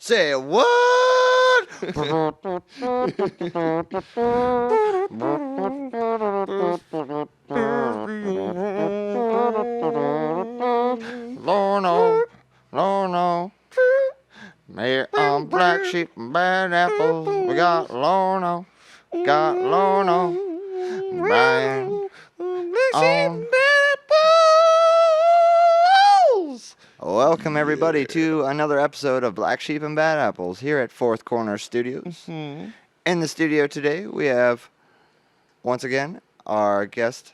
Say what? Lorno, Lorno. Here on Black Sheep and Bad Apples, we got Lorno, got Lorno, Brian on. Welcome everybody to another episode of Black Sheep and Bad Apples here at Fourth Corner Studios. In the studio today we have, once again, our guest,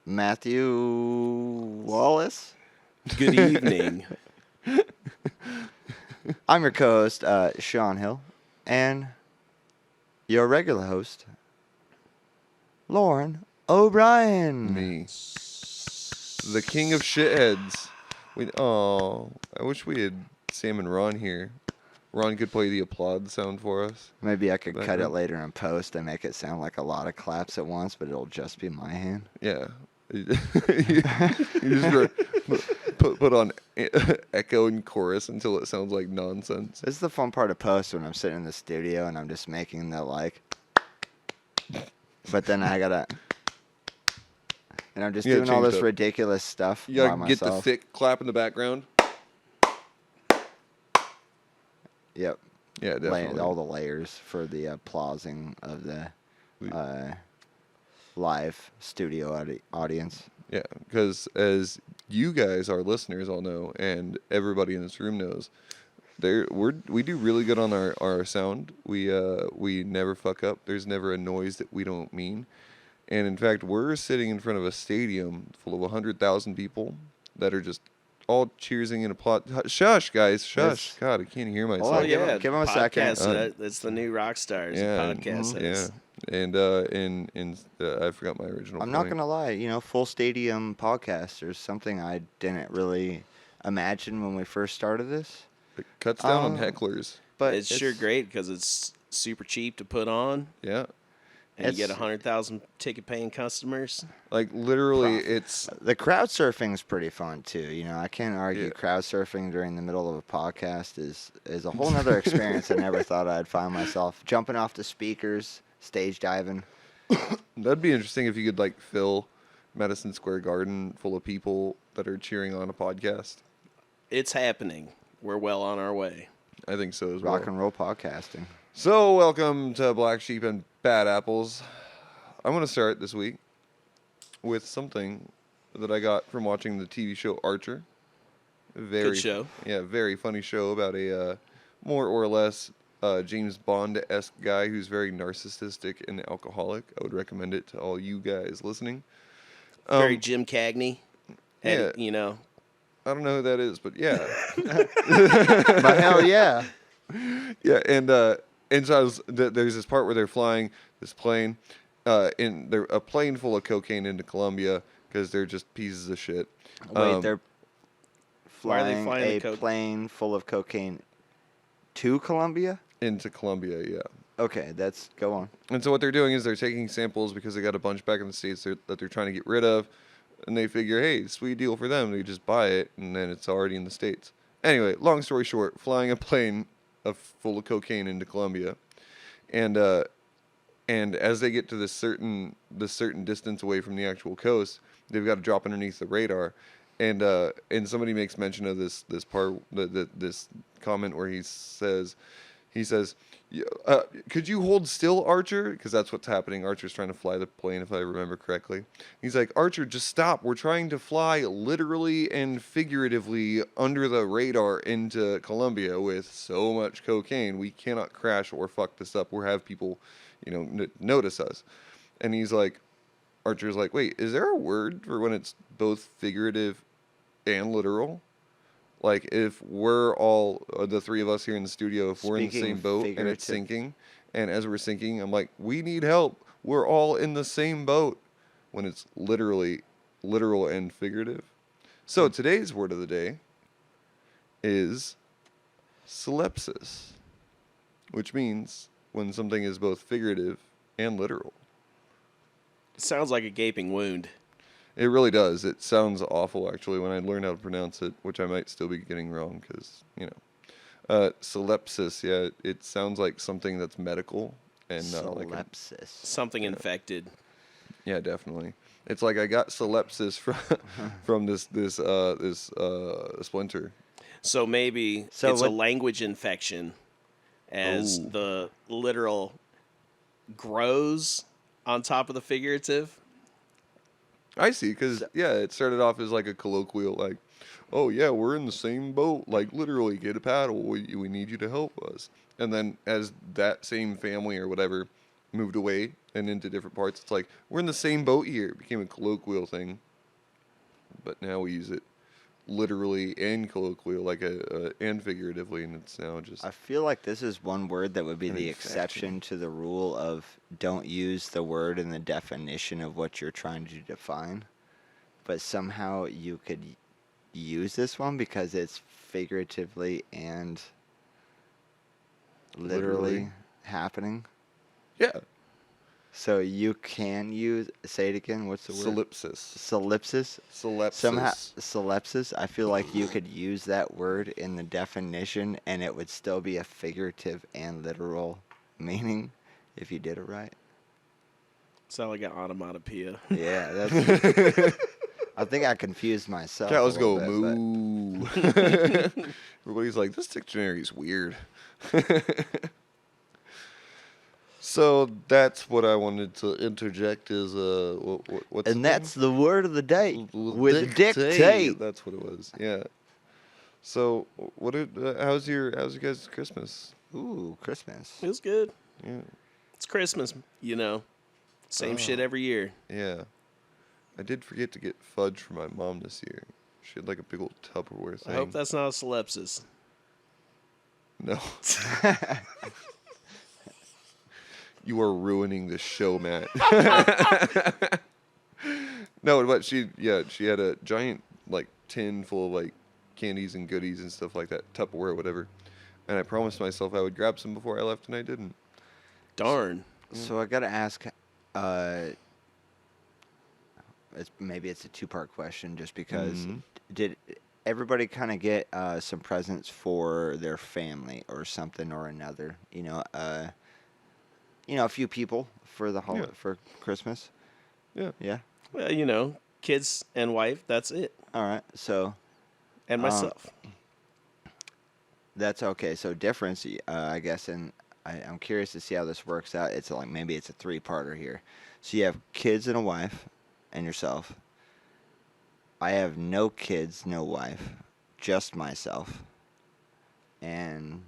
Matthew Wallace. Good evening. I'm your co-host, Shawn Hill, and your regular host, Loren O'Brien. Me. The king of shitheads. I wish we had Sam and Ron here. Ron could play the applaud sound for us. Maybe I could cut it later in post and make it sound like a lot of claps at once, but it'll just be my hand. Yeah. you just put on echo and chorus until it sounds like nonsense. This is the fun part of post when I'm sitting in the studio and I'm just making the but then I gotta, and I'm just doing all this ridiculous stuff You gotta by get myself. the thick clap in the background. Yep. Yeah, definitely. All the layers for the applauding of the live studio audience. Yeah, because as you guys, our listeners, all know, and everybody in this room knows, we do really good on our sound. We never fuck up. There's never a noise that we don't mean. And in fact, we're sitting in front of a stadium full of 100,000 people that are just all cheersing and applauding. Shush, guys, shush. God, I can't hear myself. Oh, yeah. Give him a second. It's the new rock stars. Yeah, Podcast. yeah. And I forgot my original. I'm not gonna lie, full stadium podcasters, something I didn't really imagine when we first started this. It cuts down on hecklers. But it's sure great because it's super cheap to put on. Yeah. And you get 100,000 ticket-paying customers. Like, literally, it's... The crowd surfing is pretty fun, too. I can't argue crowd surfing during the middle of a podcast is a whole nother experience I never thought I'd find myself. Jumping off the speakers, stage diving. That'd be interesting if you could, fill Madison Square Garden full of people that are cheering on a podcast. It's happening. We're well on our way. I think so as well. Rock and roll podcasting. So, welcome to Black Sheep and Bad Apples. I'm going to start this week with something that I got from watching the TV show Archer. Good show. Yeah, very funny show about a more or less James Bond-esque guy who's very narcissistic and alcoholic. I would recommend it to all you guys listening. Very Jim Cagney. Yeah. I don't know who that is, but yeah. But hell yeah. Yeah, and so there's this part where they're flying this plane, they're a plane full of cocaine into Colombia because they're just pieces of shit. Wait, they're Why are they flying flying a plane full of cocaine to Colombia? Into Colombia, yeah. Okay, go on. And so what they're doing is they're taking samples because they got a bunch back in the States that they're trying to get rid of, and they figure, hey, sweet deal for them. They just buy it, and then it's already in the States. Anyway, long story short, flying a plane full of cocaine into Colombia, and as they get to this certain distance away from the actual coast, they've got to drop underneath the radar, and somebody makes mention of this part, this comment where he says, could you hold still, Archer? Because that's what's happening. Archer's trying to fly the plane, if I remember correctly. He's like, Archer, just stop. We're trying to fly literally and figuratively under the radar into Colombia with so much cocaine. We cannot crash or fuck this up or have people, notice us. And he's like, Archer's like, wait, is there a word for when it's both figurative and literal? Like, if we're all, the three of us here in the studio, if we're in the same boat and it's sinking, and as we're sinking, I'm like, we need help. We're all in the same boat. When it's literally literal and figurative. So today's word of the day is solipsis, which means when something is both figurative and literal. It sounds like a gaping wound. It really does. It sounds awful, actually, when I learned how to pronounce it, which I might still be getting wrong because, Solipsis, yeah, it sounds like something that's medical and like Solipsis. Something infected. yeah, definitely. It's like I got solipsis from this splinter. So maybe So it's a what- language infection, as Ooh. the literal grows on top of the figurative. I see, because yeah, it started off as like a colloquial, like, oh yeah, we're in the same boat, like literally, get a paddle, we need you to help us. And then as that same family or whatever moved away and into different parts, it's like we're in the same boat here. It became a colloquial thing, but now we use it literally and colloquial, like and figuratively, and it's now just I feel like this is one word that would be An the infection. exception to the rule of don't use the word in the definition of what you're trying to define. But somehow you could use this one because it's figuratively and literally happening. yeah, So you can use, say it again, what's the word? solipsis, Solipsis. solipsis. Somehow, solipsis, I feel like you could use that word in the definition and it would still be a figurative and literal meaning if you did it right. Sound like an onomatopoeia. Yeah, that's. I think I confused myself. Cows a go little bit, moo. Everybody's like, this dictionary is weird. So that's what I wanted to interject is what's And the that's the word of the day thing? with dictate. That's what it was. Yeah. So how's your guys' Christmas? Ooh, Christmas. It was good. Yeah. It's Christmas, you know. Same shit every year. Yeah. I did forget to get fudge for my mom this year. She had like a big old Tupperware thing. I hope that's not a solipsis. No. You are ruining the show, Matt. No, but she had a giant like tin full of like candies and goodies and stuff like that, Tupperware or whatever. And I promised myself I would grab some before I left, and I didn't. Darn. So I gotta ask. Maybe it's a two-part question, just because. Did everybody kind of get some presents for their family or something or another? A few people for the Yeah. for Christmas. Yeah. Yeah. Well, you know, kids and wife, that's it. All right. So And myself. that's okay. So difference, I guess, and I'm curious to see how this works out. It's like maybe it's a three-parter here. So you have kids and a wife, and yourself. I have no kids, no wife, just myself, and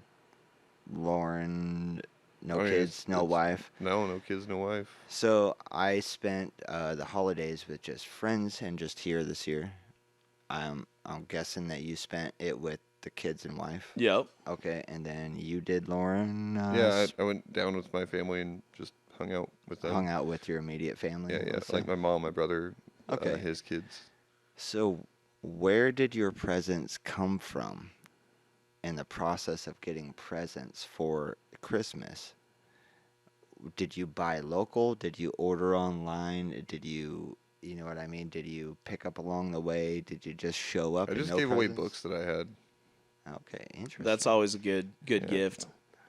Loren, no Oh, yeah, kids, no it's- wife. No kids, no wife. So I spent the holidays with just friends and just here this year. I'm guessing that you spent it with the kids and wife. Yep. Okay, and then you did, Lauren. Yeah, I went down with my family and just hung out with them. hung out with your immediate family. Yeah, let's like say. my mom, my brother, Okay. his kids. So, where did your presents come from in the process of getting presents for Christmas? Did you buy local? Did you order online? Did you know what I mean? Did you pick up along the way? Did you just show up? I and just no gave away presents? books that I had. Okay, interesting. That's always a good Yeah. gift.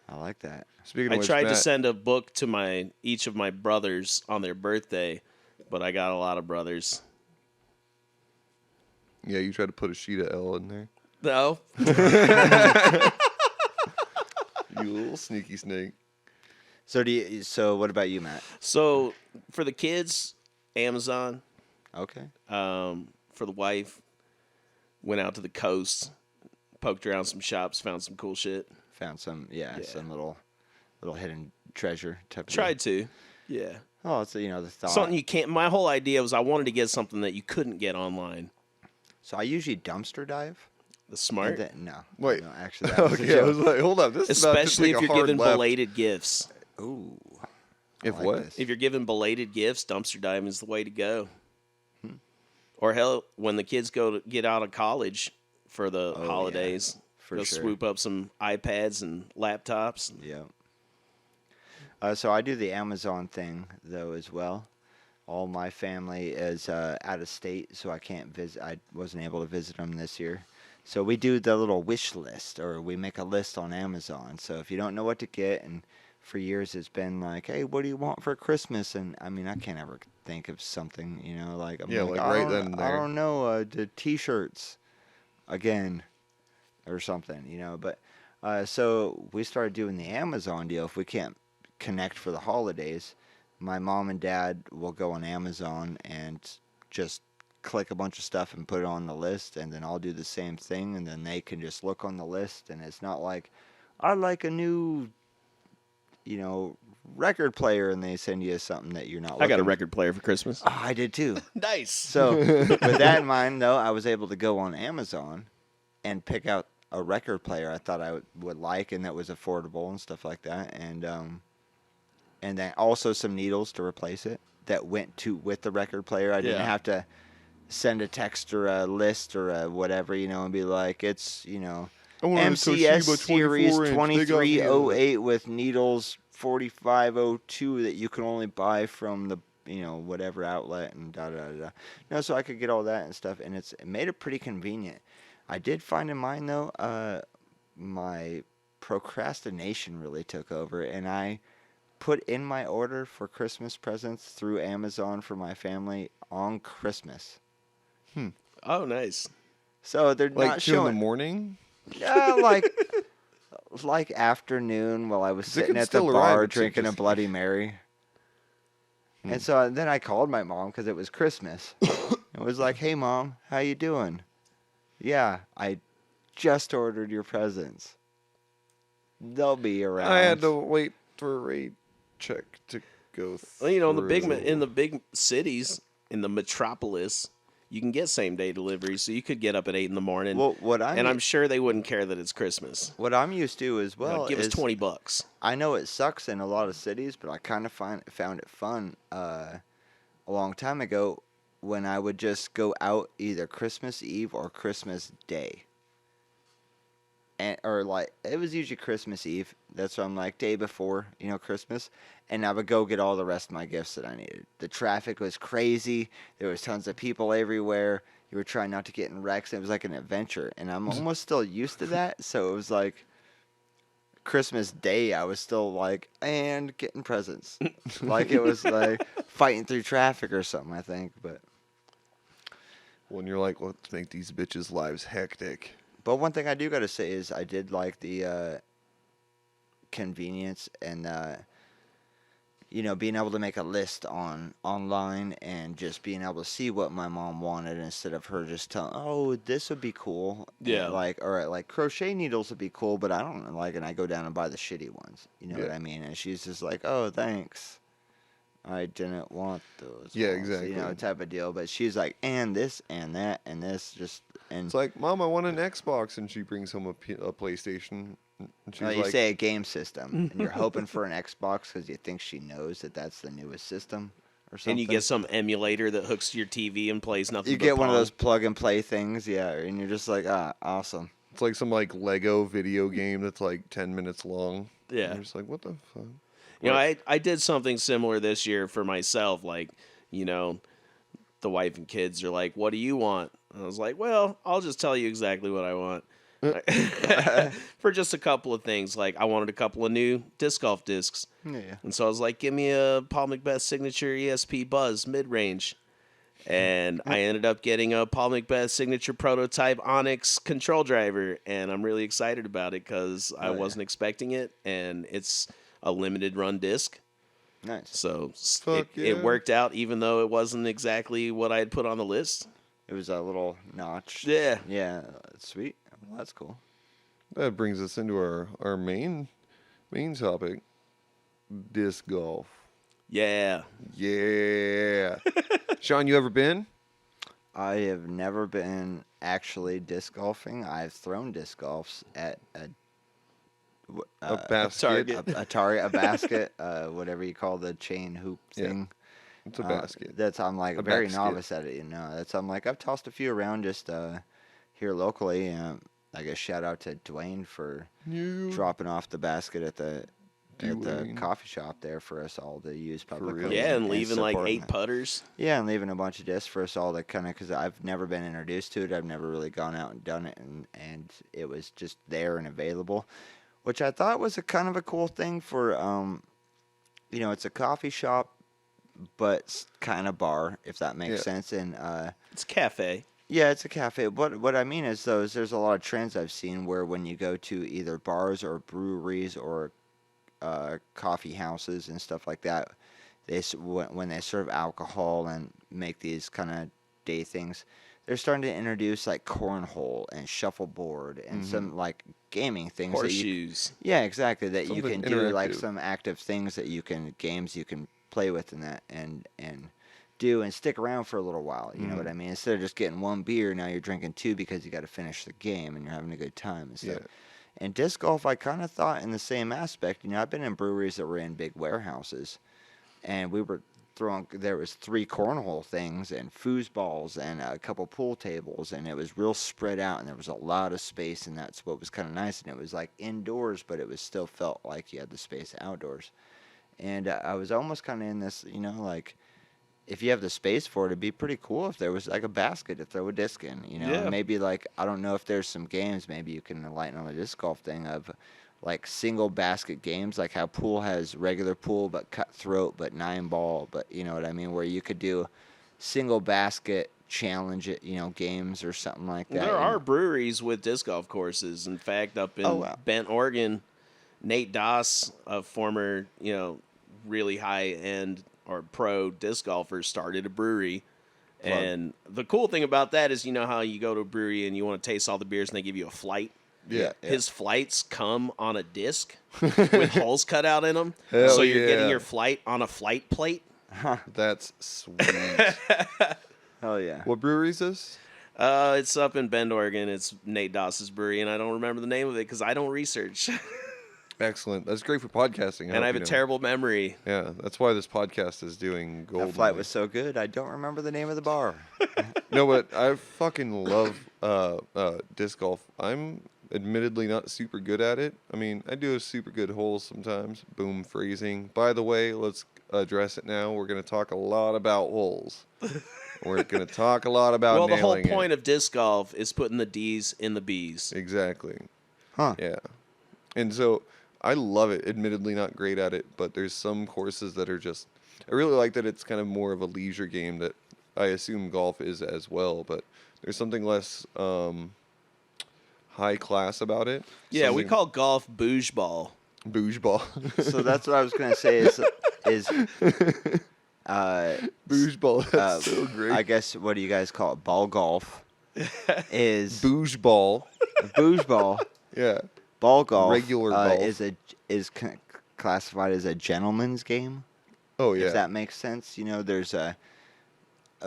I like that. Speaking I of which, tried to Matt, send a book to each of my brothers on their birthday, but I got a lot of brothers. Yeah, you tried to put a sheet of L in there. No. You little sneaky snake. So what about you, Matt? So for the kids, Amazon. Okay. For the wife, went out to the coast, poked around some shops, found some cool shit. Found some Yeah. some little hidden treasure type of Tried to. Yeah. Oh, it's the thought. Something you can't. My whole idea was I wanted to get something that you couldn't get online. So I usually dumpster dive. The smart. No. Wait. No, actually, that was a Okay, I was joke. like, hold up. This is about to Especially take if a you're hard giving left. belated gifts. Ooh. If I like what? this. If you're giving belated gifts, dumpster diving is the way to go. Or hell, when the kids go to get out of college for the Oh, yeah. holidays, For go sure. swoop up some iPads and laptops. Yeah. So I do the Amazon thing though as well. All my family is out of state, so I can't visit. I wasn't able to visit them this year. So we do the little wish list, or we make a list on Amazon. So if you don't know what to get, and for years it's been like, hey, what do you want for Christmas? And I mean, I can't ever think of something, like I'm Yeah, like, like I right don't, then and I there. don't know, the T-shirts again or something, But so we started doing the Amazon deal. If we can't connect for the holidays, my mom and dad will go on Amazon and just click a bunch of stuff and put it on the list, and then I'll do the same thing, and then they can just look on the list, and it's not like I like a new, you know, record player, and they send you something that you're not I got a looking. record player for Christmas. Oh, I did too. Nice. So with that in mind, though, I was able to go on Amazon and pick out a record player I thought I would like, and that was affordable and stuff like that, and then also some needles to replace it that went to with the record player. I didn't Yeah. have to send a text or a list or a whatever, and be like, it's, I want a MCS Toshiba series 24-inch. They got me a- 2308 with needles 4502 that you can only buy from the, whatever outlet and da da da. No, so I could get all that and stuff, and it made it pretty convenient. I did find in mine, though, my procrastination really took over, and I put in my order for Christmas presents through Amazon for my family on Christmas. Oh, nice. So they're Like not 2 in the showing, morning. like afternoon while I was It sitting can at the still arrive, bar it's drinking a just- Bloody Mary. And so then I called my mom because it was Christmas. It was like, "Hey, Mom, how you doing? Yeah, I just ordered your presents. They'll be around." I had to wait for a rate check to go through. Well, in the big cities, in the metropolis, you can get same day delivery, so you could get up at 8 in the morning. Well, I'm sure they wouldn't care that it's Christmas. what I'm used to as well Give us is $20. I know it sucks in a lot of cities, but I kind of found it fun a long time ago when I would just go out either Christmas Eve or Christmas Day. Or like it was usually Christmas Eve. That's why I'm like day before, Christmas, and I would go get all the rest of my gifts that I needed. The traffic was crazy. There was tons of people everywhere. You were trying not to get in wrecks. It was like an adventure, and I'm almost still used to that. So it was like Christmas Day, I was still like and getting presents, like it was like fighting through traffic or something. I think, but when you're like, let's make these bitches' lives hectic. But one thing I do got to say is I did like the convenience and being able to make a list online and just being able to see what my mom wanted instead of her just telling, "Oh, this would be cool." Yeah. And like crochet needles would be cool, but I don't like, and I go down and buy the shitty ones. You know what I mean? And she's just like, "Oh, thanks. I didn't want those." Yeah, ones," exactly. type of deal. But she's like, and this and that and this and It's like, Mom, I want an Xbox, and she brings home a PlayStation. And she's you like, say a game system, and you're hoping for an Xbox because you think she knows that that's the newest system or something. And you get some emulator that hooks to your TV and plays nothing You but get one of Pong. those plug and play things, yeah, and you're just like, awesome. it's like some like Lego video game that's like 10 minutes long. Yeah. And you're just like, what the fuck? I did something similar this year for myself. Like, the wife and kids are like, "What do you want?" And I was like, "Well, I'll just tell you exactly what I want." For just a couple of things. Like, I wanted a couple of new disc golf discs. Yeah. And so I was like, "Give me a Paul Macbeth Signature ESP Buzz mid-range." And I ended up getting a Paul Macbeth Signature Prototype Onyx control driver. And I'm really excited about it because I wasn't expecting it. And it's a limited run disc. Nice. So Fuck yeah. it worked out, even though it wasn't exactly what I had put on the list. It was a little notch. Yeah. Yeah, sweet. Well, that's cool. That brings us into our main topic, disc golf. Yeah. Yeah. Shawn, you ever been? I have never been actually disc golfing. I've thrown disc golfs at a basket. target. a target, a basket, whatever you call the chain hoop Yeah. thing. It's a basket. I'm like A very basket. novice at it. I'm like I've tossed a few around just here locally. I guess shout out to Dwayne for You dropping off the basket at the do at what I the mean. coffee shop there for us all to use publicly. real? Yeah, and leaving like supporting 8 it. putters. Yeah, and leaving a bunch of discs for us all to kind of, because I've never been introduced to it. I've never really gone out and done it, and it was just there and available, which I thought was a kind of a cool thing for, it's a coffee shop, but kind of bar, if that makes Yeah. sense. And It's a cafe. yeah, it's a cafe. What I mean is, though, is there's a lot of trends I've seen where when you go to either bars or breweries or coffee houses and stuff like that, when they serve alcohol and make these kind of day things, they're starting to introduce like cornhole and shuffleboard and some like gaming things. Horseshoes. Yeah, exactly. That you Something can do like interactive. some active things that games you can play with in that and do and stick around for a little while. You know what I mean? Instead of just getting one beer, now you're drinking 2 because you got to finish the game and you're having a good time and stuff. Yeah. And disc golf, I kind of thought in the same aspect. I've been in breweries that were in big warehouses, and we were there was 3 cornhole things and foosballs and a couple pool tables, and it was real spread out, and there was a lot of space, and that's what was kind of nice. And it was like indoors, but it was still felt like you had the space outdoors. And I was almost kind of in this, like, if you have the space for it, it'd be pretty cool if there was like a basket to throw a disc in, Yeah. and maybe like, I don't know if there's some games, maybe you can enlighten on the disc golf thing of like single basket games, like how pool has regular pool but cutthroat but 9-ball, but you know what I mean, where you could do single basket challenge it, games or something like that. There are breweries with disc golf courses. In fact, up in Oh, wow. Bend, Oregon, Nate Doss, a former, really high-end or pro disc golfer, started a brewery. And the cool thing about that is, how you go to a brewery and you want to taste all the beers and they give you a flight. Yeah. His flights come on a disc with holes cut out in them. Hell So you're getting yeah. your flight on a flight plate. That's sweet. Hell yeah. What brewery is this? It's up in Bend, Oregon. It's Nate Doss's brewery, and I don't remember the name of it because I don't research. Excellent. That's great for podcasting. And I have a hope you know. terrible memory. Yeah, that's why this podcast is doing gold. That flight was so good, I don't remember the name of the bar. No, but I fucking love disc golf. I'm admittedly not super good at it. I mean, I do have super good holes sometimes. Boom, phrasing. By the way, let's address it now. We're going to talk a lot about holes. We're going to talk a lot about Well, the whole nailing point of disc golf is putting the D's in the B's. Exactly. Huh. Yeah. And so I love it. Admittedly not great at it, but there's some courses that are just... I really like that it's kind of more of a leisure game that I assume golf is as well, but there's something less high class about it. Yeah, we Something- call golf bouge ball. Bouge ball. So that's what I was going to say is Bouge ball. That's so I great. guess, what do you guys call it? Ball golf is Bouge ball. bouge ball. Yeah. Ball golf Regular golf. is classified as a gentleman's game. Oh yeah. If that makes sense, there's a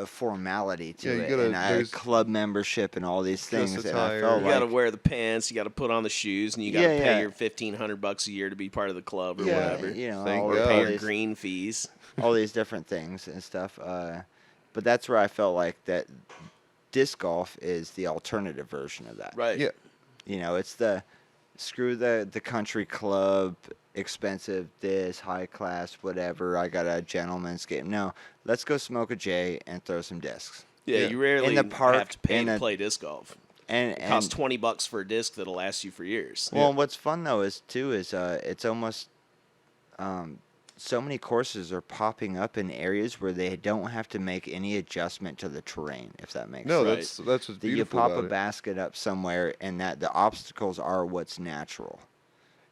formality to Yeah, you it, gotta- and there's club membership and all these dress things. And I attire. felt You got to like, wear the pants, you got to put on the shoes, and you got to Yeah, pay yeah. your $1,500 a year to be part of the club or yeah, whatever. Thank all, God. Pay all your these, green fees. all these different things and stuff. But that's where I felt like that disc golf is the alternative version of that. Right. Yeah. It's the screw the country club, expensive this, high class, whatever. I got a gentleman's game. No, let's go smoke a J and throw some discs. Yeah, Yeah. you rarely In the park, have to pay in to a- play disc golf. And It costs $20 for a disc that'll last you for years. well, and what's fun though is it's almost so many courses are popping up in areas where they don't have to make any adjustment to the terrain, if that makes No, sense. Right. that's what's That you beautiful pop about a it. basket up somewhere, and that the obstacles are what's natural.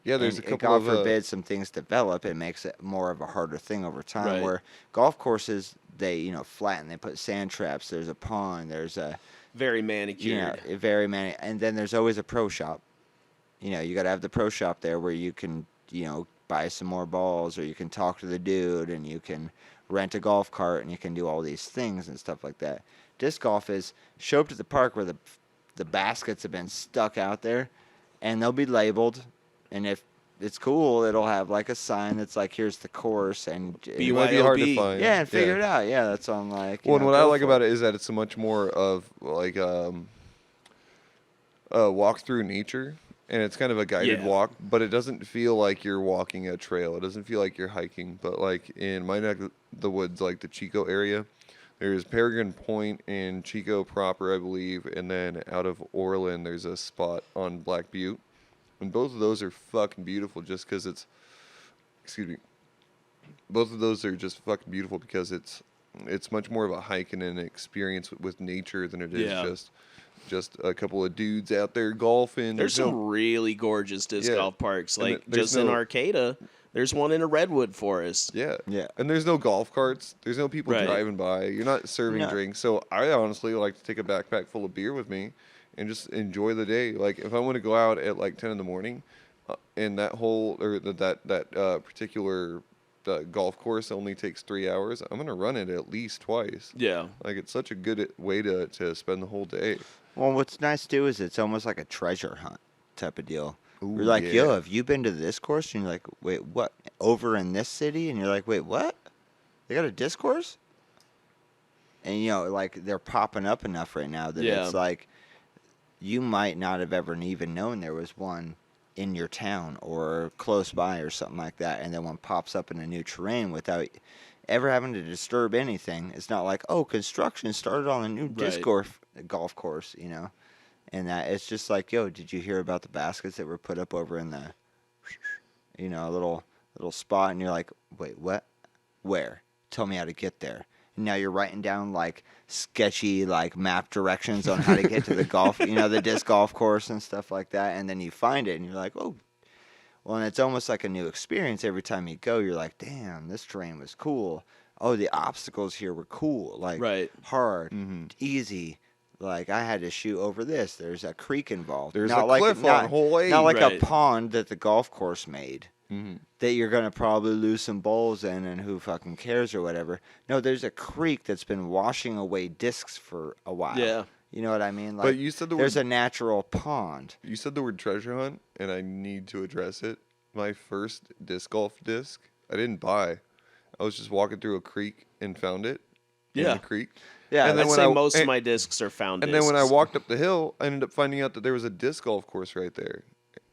Yeah, there's And a couple God of forbid some things develop, it makes it more of a harder thing over time. Right. Where golf courses, they flatten, they put sand traps. There's a pond. There's a Very manicured. very many, and then there's always a pro shop. You got to have the pro shop there where you can buy some more balls, or you can talk to the dude, and you can rent a golf cart, and you can do all these things and stuff like that. Disc golf is show up to the park where the baskets have been stuck out there, and they'll be labeled, and if it's cool, it'll have like a sign that's like, here's the course, and it might be hard to BYOB. find. yeah, and figure it out. Yeah, that's what I'm like. Well, and what I like about it is that it's a much more of like walk through nature. and it's kind of a guided Yeah. walk, but it doesn't feel like you're walking a trail. It doesn't feel like you're hiking. But like in my neck of the woods, like the Chico area, there's Peregrine Point and Chico proper, I believe, and then out of Orland, there's a spot on Black Butte, and both of those are fucking beautiful. Just because it's, excuse me, both of those are just fucking beautiful because it's much more of a hike and an experience with nature than it is Yeah. just a couple of dudes out there golfing. There's some really gorgeous disc Yeah. golf parks. And Like there's just in no- Arcata, there's one in a redwood forest. Yeah. Yeah. And there's no golf carts. There's no people Right. driving by. You're not serving No. drinks. So I honestly like to take a backpack full of beer with me and just enjoy the day. Like if I want to go out at like 10 in the morning, and that whole or that particular golf course only takes 3 hours, I'm gonna run it at least twice. Yeah. Like it's such a good way to spend the whole day. Well, what's nice too is it's almost like a treasure hunt type of deal. Ooh, You're like, yeah. yo, have you been to this course? And you're like, wait, what? Over in this city? And you're like, wait, what? They got a disc course? And you know, like they're popping up enough right now that Yeah. it's like you might not have ever even known there was one in your town or close by or something like that, and then one pops up in a new terrain without ever having to disturb anything. It's not like, oh, construction started on a new disc Right. golf course, you know, and that it's just like, yo, did you hear about the baskets that were put up over in the, you know, little spot, and you're like, wait, what? Where? Tell me how to get there. And now you're writing down like sketchy like map directions on how to get to the golf, you know, the disc golf course and stuff like that, and then you find it and you're like, oh. Well, and it's almost like a new experience every time you go. You're like, damn, this terrain was cool. Oh, the obstacles here were cool. Like, Right. hard, Mhm. easy. Like, I had to shoot over this. There's a creek involved. There's not a like, cliff not, on hole 8. not like Right. a pond that the golf course made Mm-hmm. that you're going to probably lose some bowls in and who fucking cares or whatever. No, there's a creek that's been washing away discs for a while. Yeah. You know what I mean? Like, But you said the there's word a natural pond. you said the word treasure hunt, and I need to address it. My first disc golf disc, I didn't buy. I was just walking through a creek and found it. In Yeah. the creek. Yeah, And then I'd when say I- most of and- my discs are found And discs. then when I walked up the hill, I ended up finding out that there was a disc golf course right there.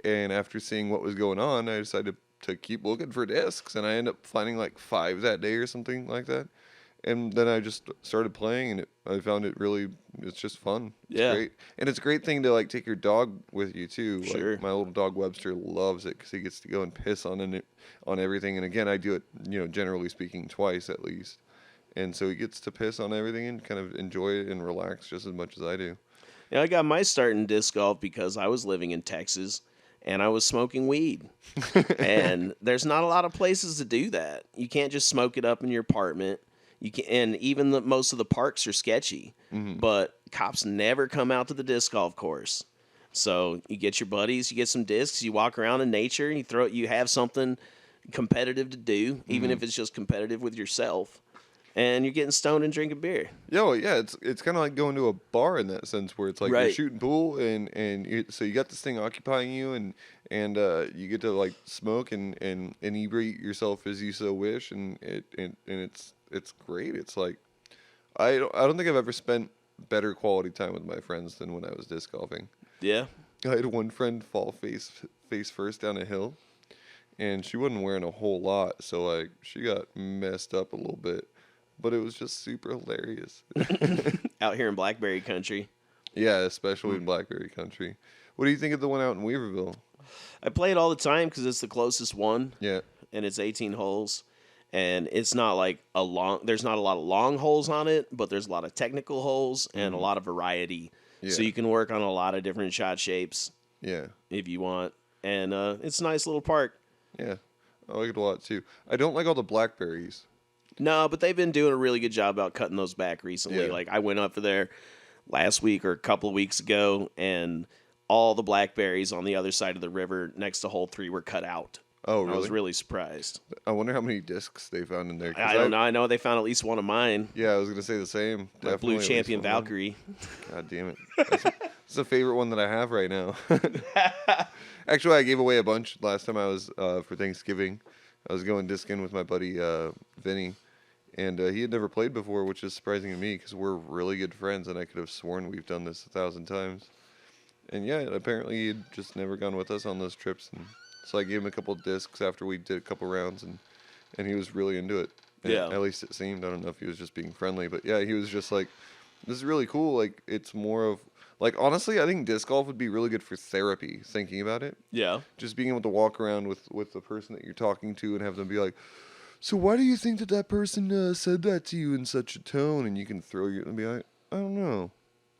And after seeing what was going on, I decided to keep looking for discs, and I ended up finding like 5 that day or something like that. And then I just started playing, and I found it really, it's just fun. It's Yeah. great. And it's a great thing to like take your dog with you too. Sure. Like, my little dog Webster loves it because he gets to go and piss on everything. And again, I do it, generally speaking, twice at least. And so he gets to piss on everything and kind of enjoy it and relax just as much as I do. Yeah, I got my start in disc golf because I was living in Texas and I was smoking weed. And there's not a lot of places to do that. You can't just smoke it up in your apartment. You can, and even most of the parks are sketchy. But cops never come out to the disc golf course. So you get your buddies, you get some discs, you walk around in nature, and you have something competitive to do, even if it's just competitive with yourself. And you're getting stoned and drinking beer. Yeah, it's kind of like going to a bar in that sense, where it's like you're Right. shooting pool, so you got this thing occupying you, and you get to like smoke and inebriate yourself as you so wish, and it's great. It's like I don't think I've ever spent better quality time with my friends than when I was disc golfing. Yeah. I had one friend fall face first down a hill, and she wasn't wearing a whole lot, so like she got messed up a little bit. But it was just super hilarious. Out here in Blackberry country. Yeah, especially in Blackberry country. What do you think of the one out in Weaverville? I play it all the time because it's the closest one, Yeah. and it's 18 holes. And it's not like there's not a lot of long holes on it, but there's a lot of technical holes and a lot of variety. So Yeah. you can work on a lot of different shot shapes Yeah. if you want. And it's a nice little park. Yeah. I like it a lot too. I don't like all the blackberries. No, but they've been doing a really good job about cutting those back recently. Yeah. Like I went up there last week or a couple of weeks ago, and all the blackberries on the other side of the river next to hole 3 were cut out. Oh, I was really? really surprised. I wonder how many discs they found in there. 'cause I don't know. I know they found at least one of mine. Yeah, I was gonna say the same. My Definitely Blue at least Champion one. Valkyrie. God damn it. It's a favorite one that I have right now. Actually, I gave away a bunch last time I was for Thanksgiving. I was going discing with my buddy Vinny, and he had never played before, which is surprising to me because we're really good friends, and I could have sworn we've done this 1,000 times. And yeah, apparently he'd just never gone with us on those trips, and so I gave him a couple discs after we did a couple rounds, and he was really into it. And Yeah. at least it seemed. I don't know if he was just being friendly, but yeah, he was just like, "This is really cool." Like it's more of like honestly, I think disc golf would be really good for therapy. Thinking about it, Yeah. just being able to walk around with the person that you're talking to and have them be like, "So why do you think that person said that to you in such a tone?" And you can throw your and be like, "I don't know,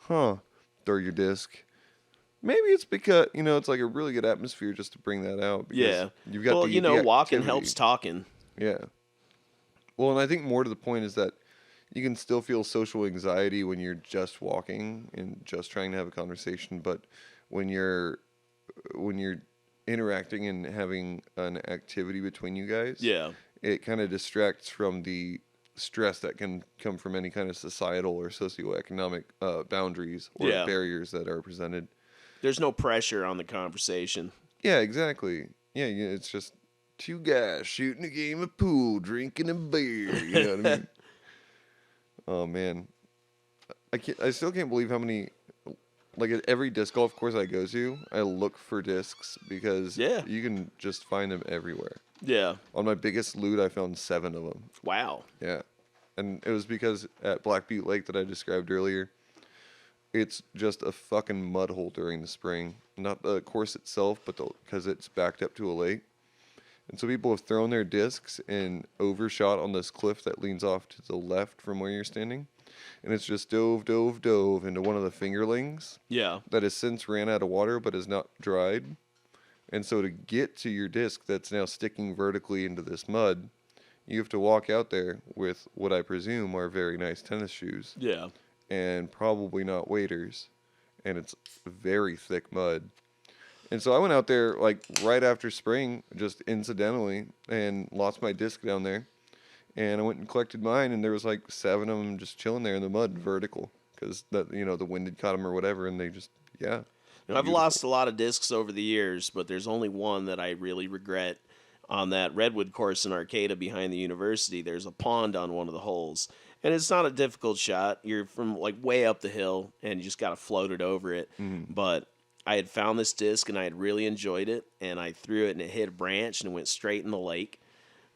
huh?" Throw your disc. Maybe it's because it's like a really good atmosphere just to bring that out. Because Yeah. you've got Well, the walking activity. helps talking. Yeah. Well, and I think more to the point is that you can still feel social anxiety when you're just walking and just trying to have a conversation, but when you're interacting and having an activity between you guys, Yeah. it kind of distracts from the stress that can come from any kind of societal or socioeconomic boundaries or Yeah. barriers that are presented. There's no pressure on the conversation. Yeah, exactly. Yeah, it's just two guys shooting a game of pool, drinking a beer. You know what I mean? Oh man, I still can't believe how many. Like at every disc golf course I go to, I look for discs because Yeah. you can just find them everywhere. Yeah. On my biggest loot, I found 7 of them. Wow. Yeah, and it was because at Black Butte Lake that I described earlier, it's just a fucking mud hole during the spring. Not the course itself, but because it's backed up to a lake. And so people have thrown their discs and overshot on this cliff that leans off to the left from where you're standing. And it's just dove into one of the fingerlings Yeah. that has since ran out of water but is not dried. And so to get to your disc that's now sticking vertically into this mud, you have to walk out there with what I presume are very nice tennis shoes. Yeah. And probably not waders. And it's very thick mud. And so I went out there like right after spring, just incidentally, and lost my disc down there. And I went and collected mine, and there was like 7 of them just chilling there in the mud, vertical, because the wind had caught them or whatever, and they just I've beautiful. lost a lot of discs over the years, but there's only one that I really regret. On that Redwood course in Arcata behind the university, there's a pond on one of the holes. And it's not a difficult shot. You're from like way up the hill, and you just got to float it over it. But I had found this disc, and I had really enjoyed it, and I threw it, and it hit a branch, and it went straight in the lake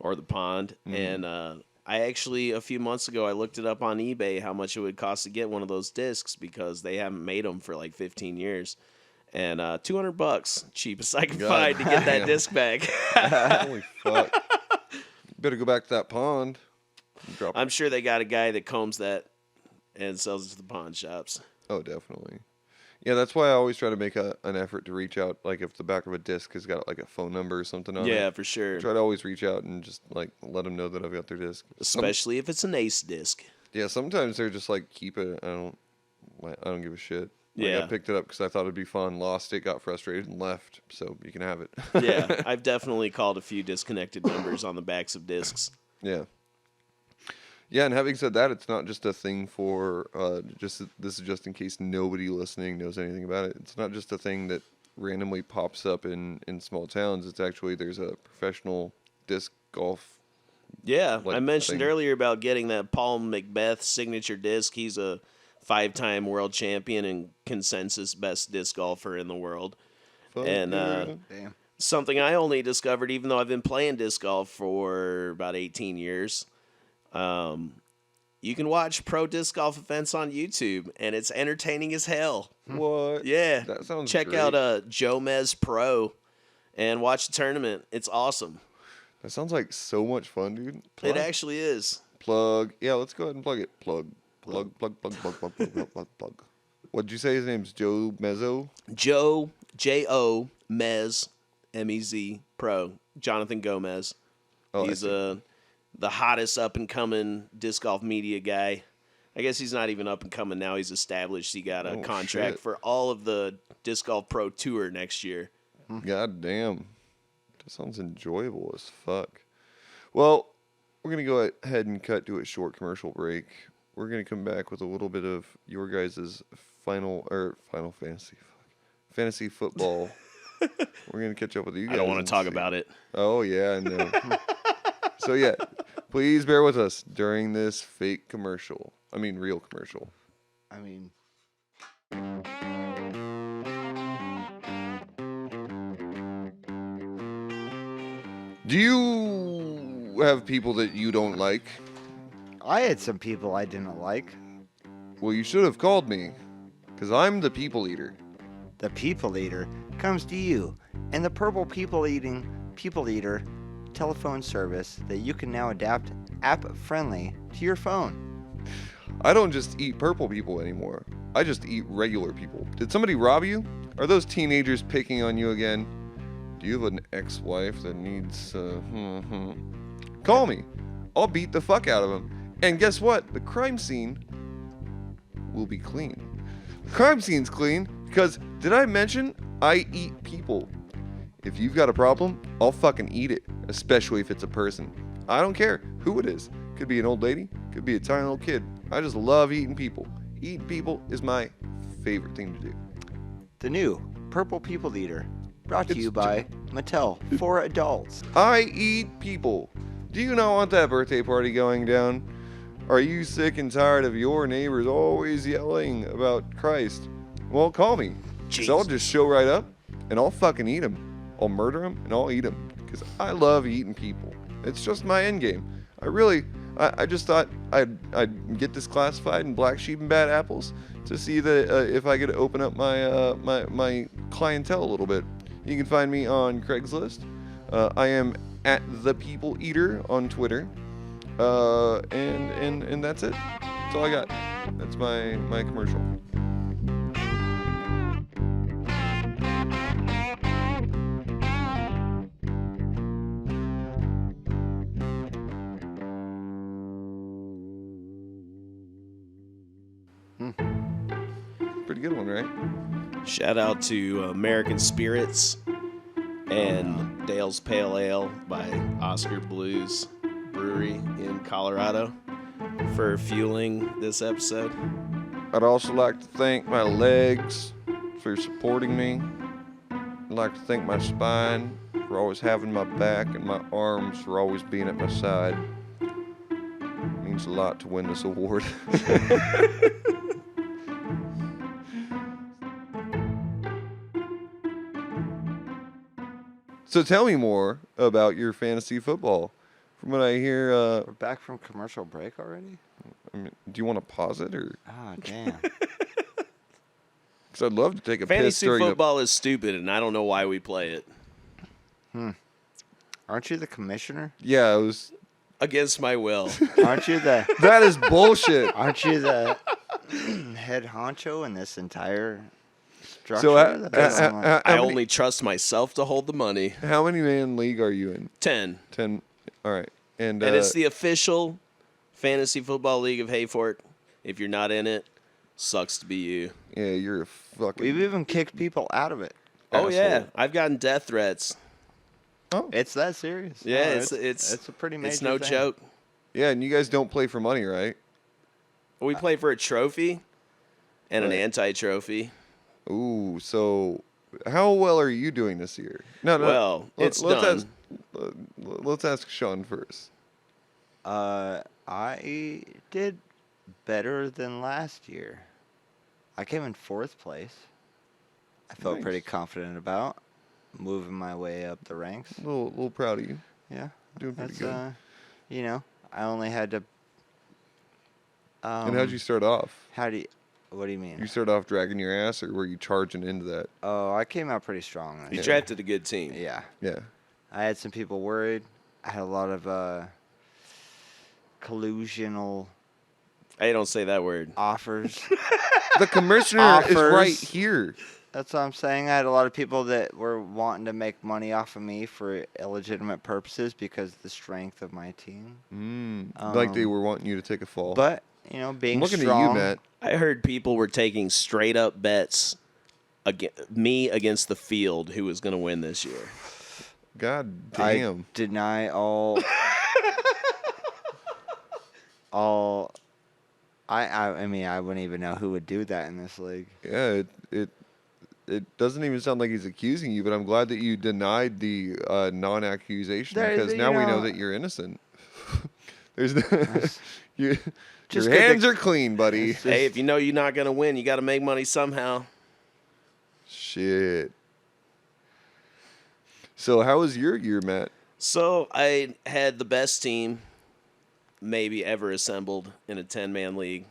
or the pond. And I actually, a few months ago, I looked it up on eBay how much it would cost to get one of those discs because they haven't made them for like 15 years. And $200, cheapest I could find to get that damn. disc back. Holy fuck! Better go back to that pond. Drop. I'm sure they got a guy that combs that and sells it to the pawn shops. Oh, definitely. Yeah, that's why I always try to make an effort to reach out. Like if the back of a disc has got like a phone number or something on it. Yeah, for sure. Try to always reach out and just like let them know that I've got their disc. Especially if it's an ace disc. Yeah, sometimes they're just like keep it. I don't give a shit. Like, Yeah. I picked it up because I thought it'd be fun. Lost it, got frustrated, and left. So you can have it. Yeah, I've definitely called a few disconnected numbers on the backs of discs. Yeah. Yeah, and having said that, it's not just a thing for this is just in case nobody listening knows anything about it. It's not just a thing that randomly pops up in small towns. It's actually there's a professional disc golf. Yeah, Like I mentioned thing. earlier about getting that Paul Macbeth signature disc. He's a 5-time world champion and consensus best disc golfer in the world. Fuck And, yeah. Damn. Something I only discovered, even though I've been playing disc golf for about 18 years. You can watch pro disc golf events on YouTube, and it's entertaining as hell. What? Yeah, That sounds check great. out Joe Mez Pro and watch the tournament. It's awesome. That sounds like so much fun, dude. It actually is. Plug. Yeah, let's go ahead and plug it. Plug. What'd you say his name's Joe Mezzo? Joe J-O Mez M-E-Z Pro Jonathan Gomez. Oh, He's I see. the hottest up and coming disc golf media guy. I guess he's not even up and coming now. He's established. He got a Oh, contract shit. for all of the disc golf pro tour next year. God damn. That sounds enjoyable as fuck. Well, we're going to go ahead and cut to a short commercial break. We're going to come back with a little bit of your guys' final fantasy. Fantasy football. We're going to catch up with you guys. I don't want and to talk see. about it. Oh, yeah, I know. So, yeah, please bear with us during this fake commercial. I mean, real commercial. I mean, Do you have people that you don't like? I had some people I didn't like. Well, you should have called me, because I'm the people eater. The People Eater comes to you, and the Purple People Eater telephone service that you can now adapt app-friendly to your phone. I don't just eat purple people anymore. I just eat regular people. Did somebody rob you? Are those teenagers picking on you again? Do you have an ex-wife that needs... Call me. I'll beat the fuck out of him. And guess what? The crime scene will be clean. The crime scene's clean because, did I mention, I eat people. If you've got a problem, I'll fucking eat it, especially if it's a person. I don't care who it is. Could be an old lady, could be a tiny little kid. I just love eating people. Eating people is my favorite thing to do. The new Purple People Eater, brought to you by Mattel for adults. I eat people. Do you not want that birthday party going down? Are you sick and tired of your neighbors always yelling about Christ? Well, call me. So I'll just show right up and I'll fucking eat them. I'll murder them and I'll eat them because I love eating people. It's just my end game. I just thought I'd get this classified in black sheep and bad apples to see that if I could open up my clientele a little bit. You can find me on Craigslist. I am at the People Eater on Twitter, and that's it. That's all I got. That's my commercial. Pretty good one, right? Shout out to American Spirits and Dale's Pale Ale by Oscar Blues Brewery in Colorado for fueling this episode. I'd also like to thank my legs for supporting me. I'd like to thank my spine for always having my back and my arms for always being at my side. It means a lot to win this award. So tell me more about your fantasy football. From what I hear, We're back from commercial break already? I mean, do you want to pause it or? Ah, damn. Because I'd love to take a piss Fantasy during football is stupid, and I don't know why we play it. Aren't you the commissioner? Yeah, it was. Against my will. Aren't you the That is bullshit. Aren't you the head honcho in this entire structure? So, I only trust myself to hold the money. how many man league are you in? 10. 10. All right, and And it's the official Fantasy Football League of Hayfort. If you're not in it, sucks to be you. yeah, you're a fucking. We've even kicked people out of it. Oh, asshole. yeah. I've gotten death threats. Oh, It's that serious. Yeah, No, it's a pretty major It's no thing. joke. yeah, and you guys don't play for money, right? We play for a trophy and an Right. anti-trophy. Ooh, so how well are you doing this year? No. Well, it's let's done. Let's ask Shawn first. I did better than last year. I came in 4th place. I felt Nice. pretty confident about moving my way up the ranks. A little proud of you. Yeah, Doing pretty that's good. you know, I only had to. And how'd you start off? What do you mean? You started off dragging your ass, or were you charging into that? Oh, I came out pretty strong. You Yeah. drafted a good team. Yeah, Yeah. I had some people worried. I had a lot of collusional Hey, don't say that word. offers. The commissioner is right Offers. here. That's what I'm saying. I had a lot of people that were wanting to make money off of me for illegitimate purposes because of the strength of my team. Like they were wanting you to take a fall. But, being I'm looking strong. at you, Matt. I heard people were taking straight up bets me against the field who was going to win this year. God I damn. deny all. I mean, I wouldn't even know who would do that in this league. Yeah, it doesn't even sound like he's accusing you, but I'm glad that you denied the non-accusation because now we know that you're innocent. There's your Just your 'cause hands the- are clean, buddy. It's Hey, just- if you know you're not going to win, you got to make money somehow. Shit. So how was your year, Matt? So I had the best team maybe ever assembled in a 10-man league.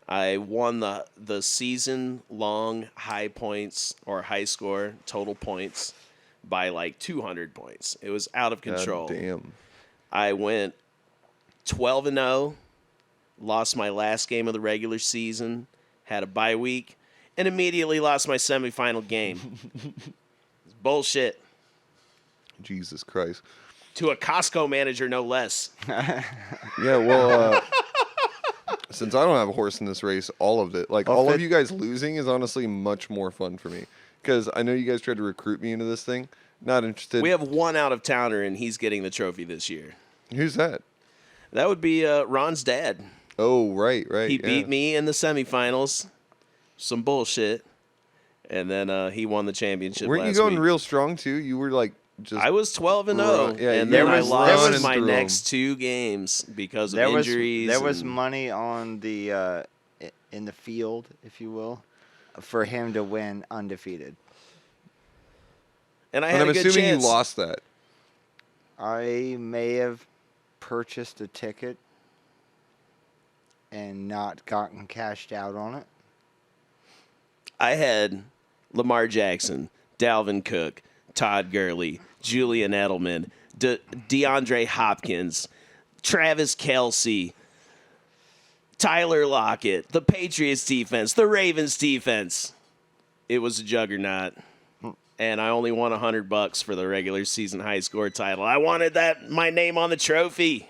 I won the season-long high points or high score total points by like 200 points. It was out of control. God damn. I went 12-0, lost my last game of the regular season, had a bye week, and immediately lost my semifinal game. It's bullshit. Jesus Christ. To a Costco manager, no less. Yeah, well, since I don't have a horse in this race, all of it, like all of you guys losing is honestly much more fun for me. Because I know you guys tried to recruit me into this thing. Not interested. We have one out-of-towner, and he's getting the trophy this year. Who's that? That would be Ron's dad. Oh, right. He beat me in the semifinals. Some bullshit. And then he won the championship Weren't last you going week. real strong, too? You were like just... I was 12-0, Yeah, and there then I was lost running my through next 2 games because of There injuries. was and- money on the in the field, if you will, for him to win undefeated. and I And had I'm a good assuming chance. you lost that. I may have purchased a ticket and not gotten cashed out on it. I had Lamar Jackson, Dalvin Cook, Todd Gurley, Julian Edelman, DeAndre Hopkins, Travis Kelce, Tyler Lockett, the Patriots defense, the Ravens defense. It was a juggernaut. And I only won $100 for the regular season high score title. I wanted my name on the trophy.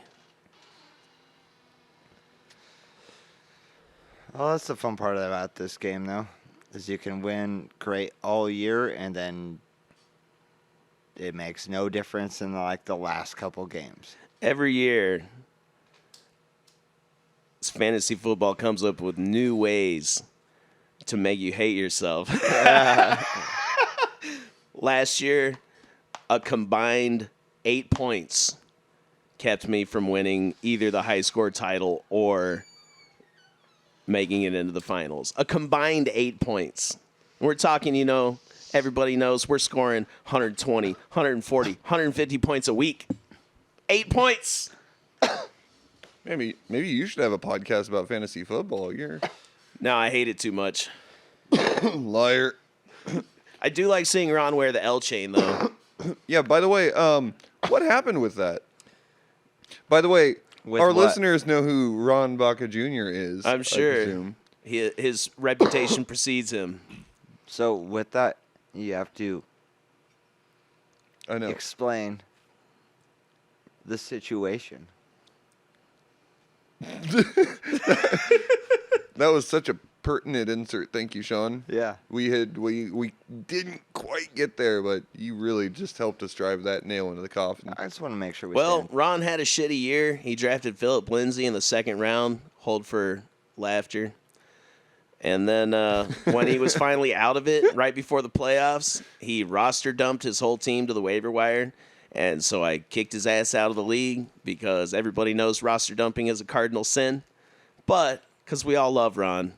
Well, that's the fun part about this game, though, is you can win great all year, and then it makes no difference in like the last couple games. Every year, fantasy football comes up with new ways to make you hate yourself. Last year, a combined 8 points kept me from winning either the high score title or making it into the finals. A combined 8 points. We're talking, everybody knows we're scoring 120, 140, 150 points a week. 8 points. Maybe you should have a podcast about fantasy football. You're No, I hate it too much. liar. I do like seeing Ron wear the L chain, though. Yeah, by the way, what happened with that? By the way, With our what? listeners know who Ron Baca Jr. is. I'm I sure. presume. His reputation precedes him. So with that, you have to I know. explain the situation. That was such a pertinent insert. Thank you, Sean. Yeah. We didn't quite get there, but you really just helped us drive that nail into the coffin. I just want to make sure we Well, stand. Ron had a shitty year. He drafted Philip Lindsay in the second round. Hold for laughter. And then when he was finally out of it, right before the playoffs, he roster dumped his whole team to the waiver wire. And so I kicked his ass out of the league because everybody knows roster dumping is a cardinal sin. But because we all love Ron,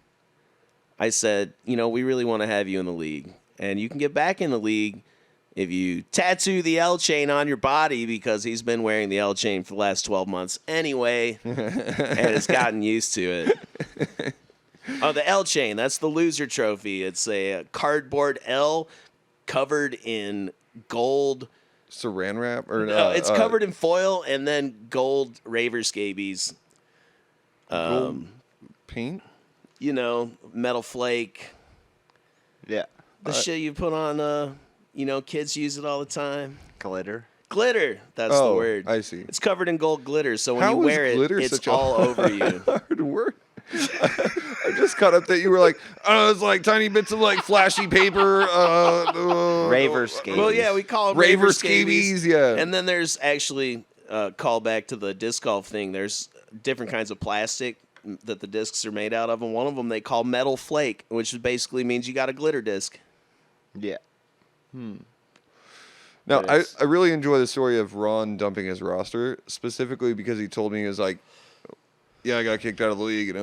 I said, we really want to have you in the league. And you can get back in the league if you tattoo the L chain on your body, because he's been wearing the L chain for the last 12 months anyway and has gotten used to it. Oh, the L chain, that's the loser trophy. It's a cardboard L covered in gold. Saran wrap or No, it's covered in foil and then gold raver scabies. gold paint. Metal flake. Yeah. The shit you put on, kids use it all the time. Glitter. Glitter, that's the word. I see. It's covered in gold glitter, so when How you is wear it, glitter it's such a all over you. hard word? I just caught up that you were like, it's like tiny bits of like flashy paper. Raver scabies. Well, yeah, we call them Raver raver scabies, scabies. yeah. And then there's actually, call back to the disc golf thing, there's different kinds of plastic that the discs are made out of, and one of them they call metal flake, which basically means you got a glitter disc. Yeah. Now, But I it's- really enjoy the story of Ron dumping his roster, specifically because he told me, he was like, yeah, I got kicked out of the league.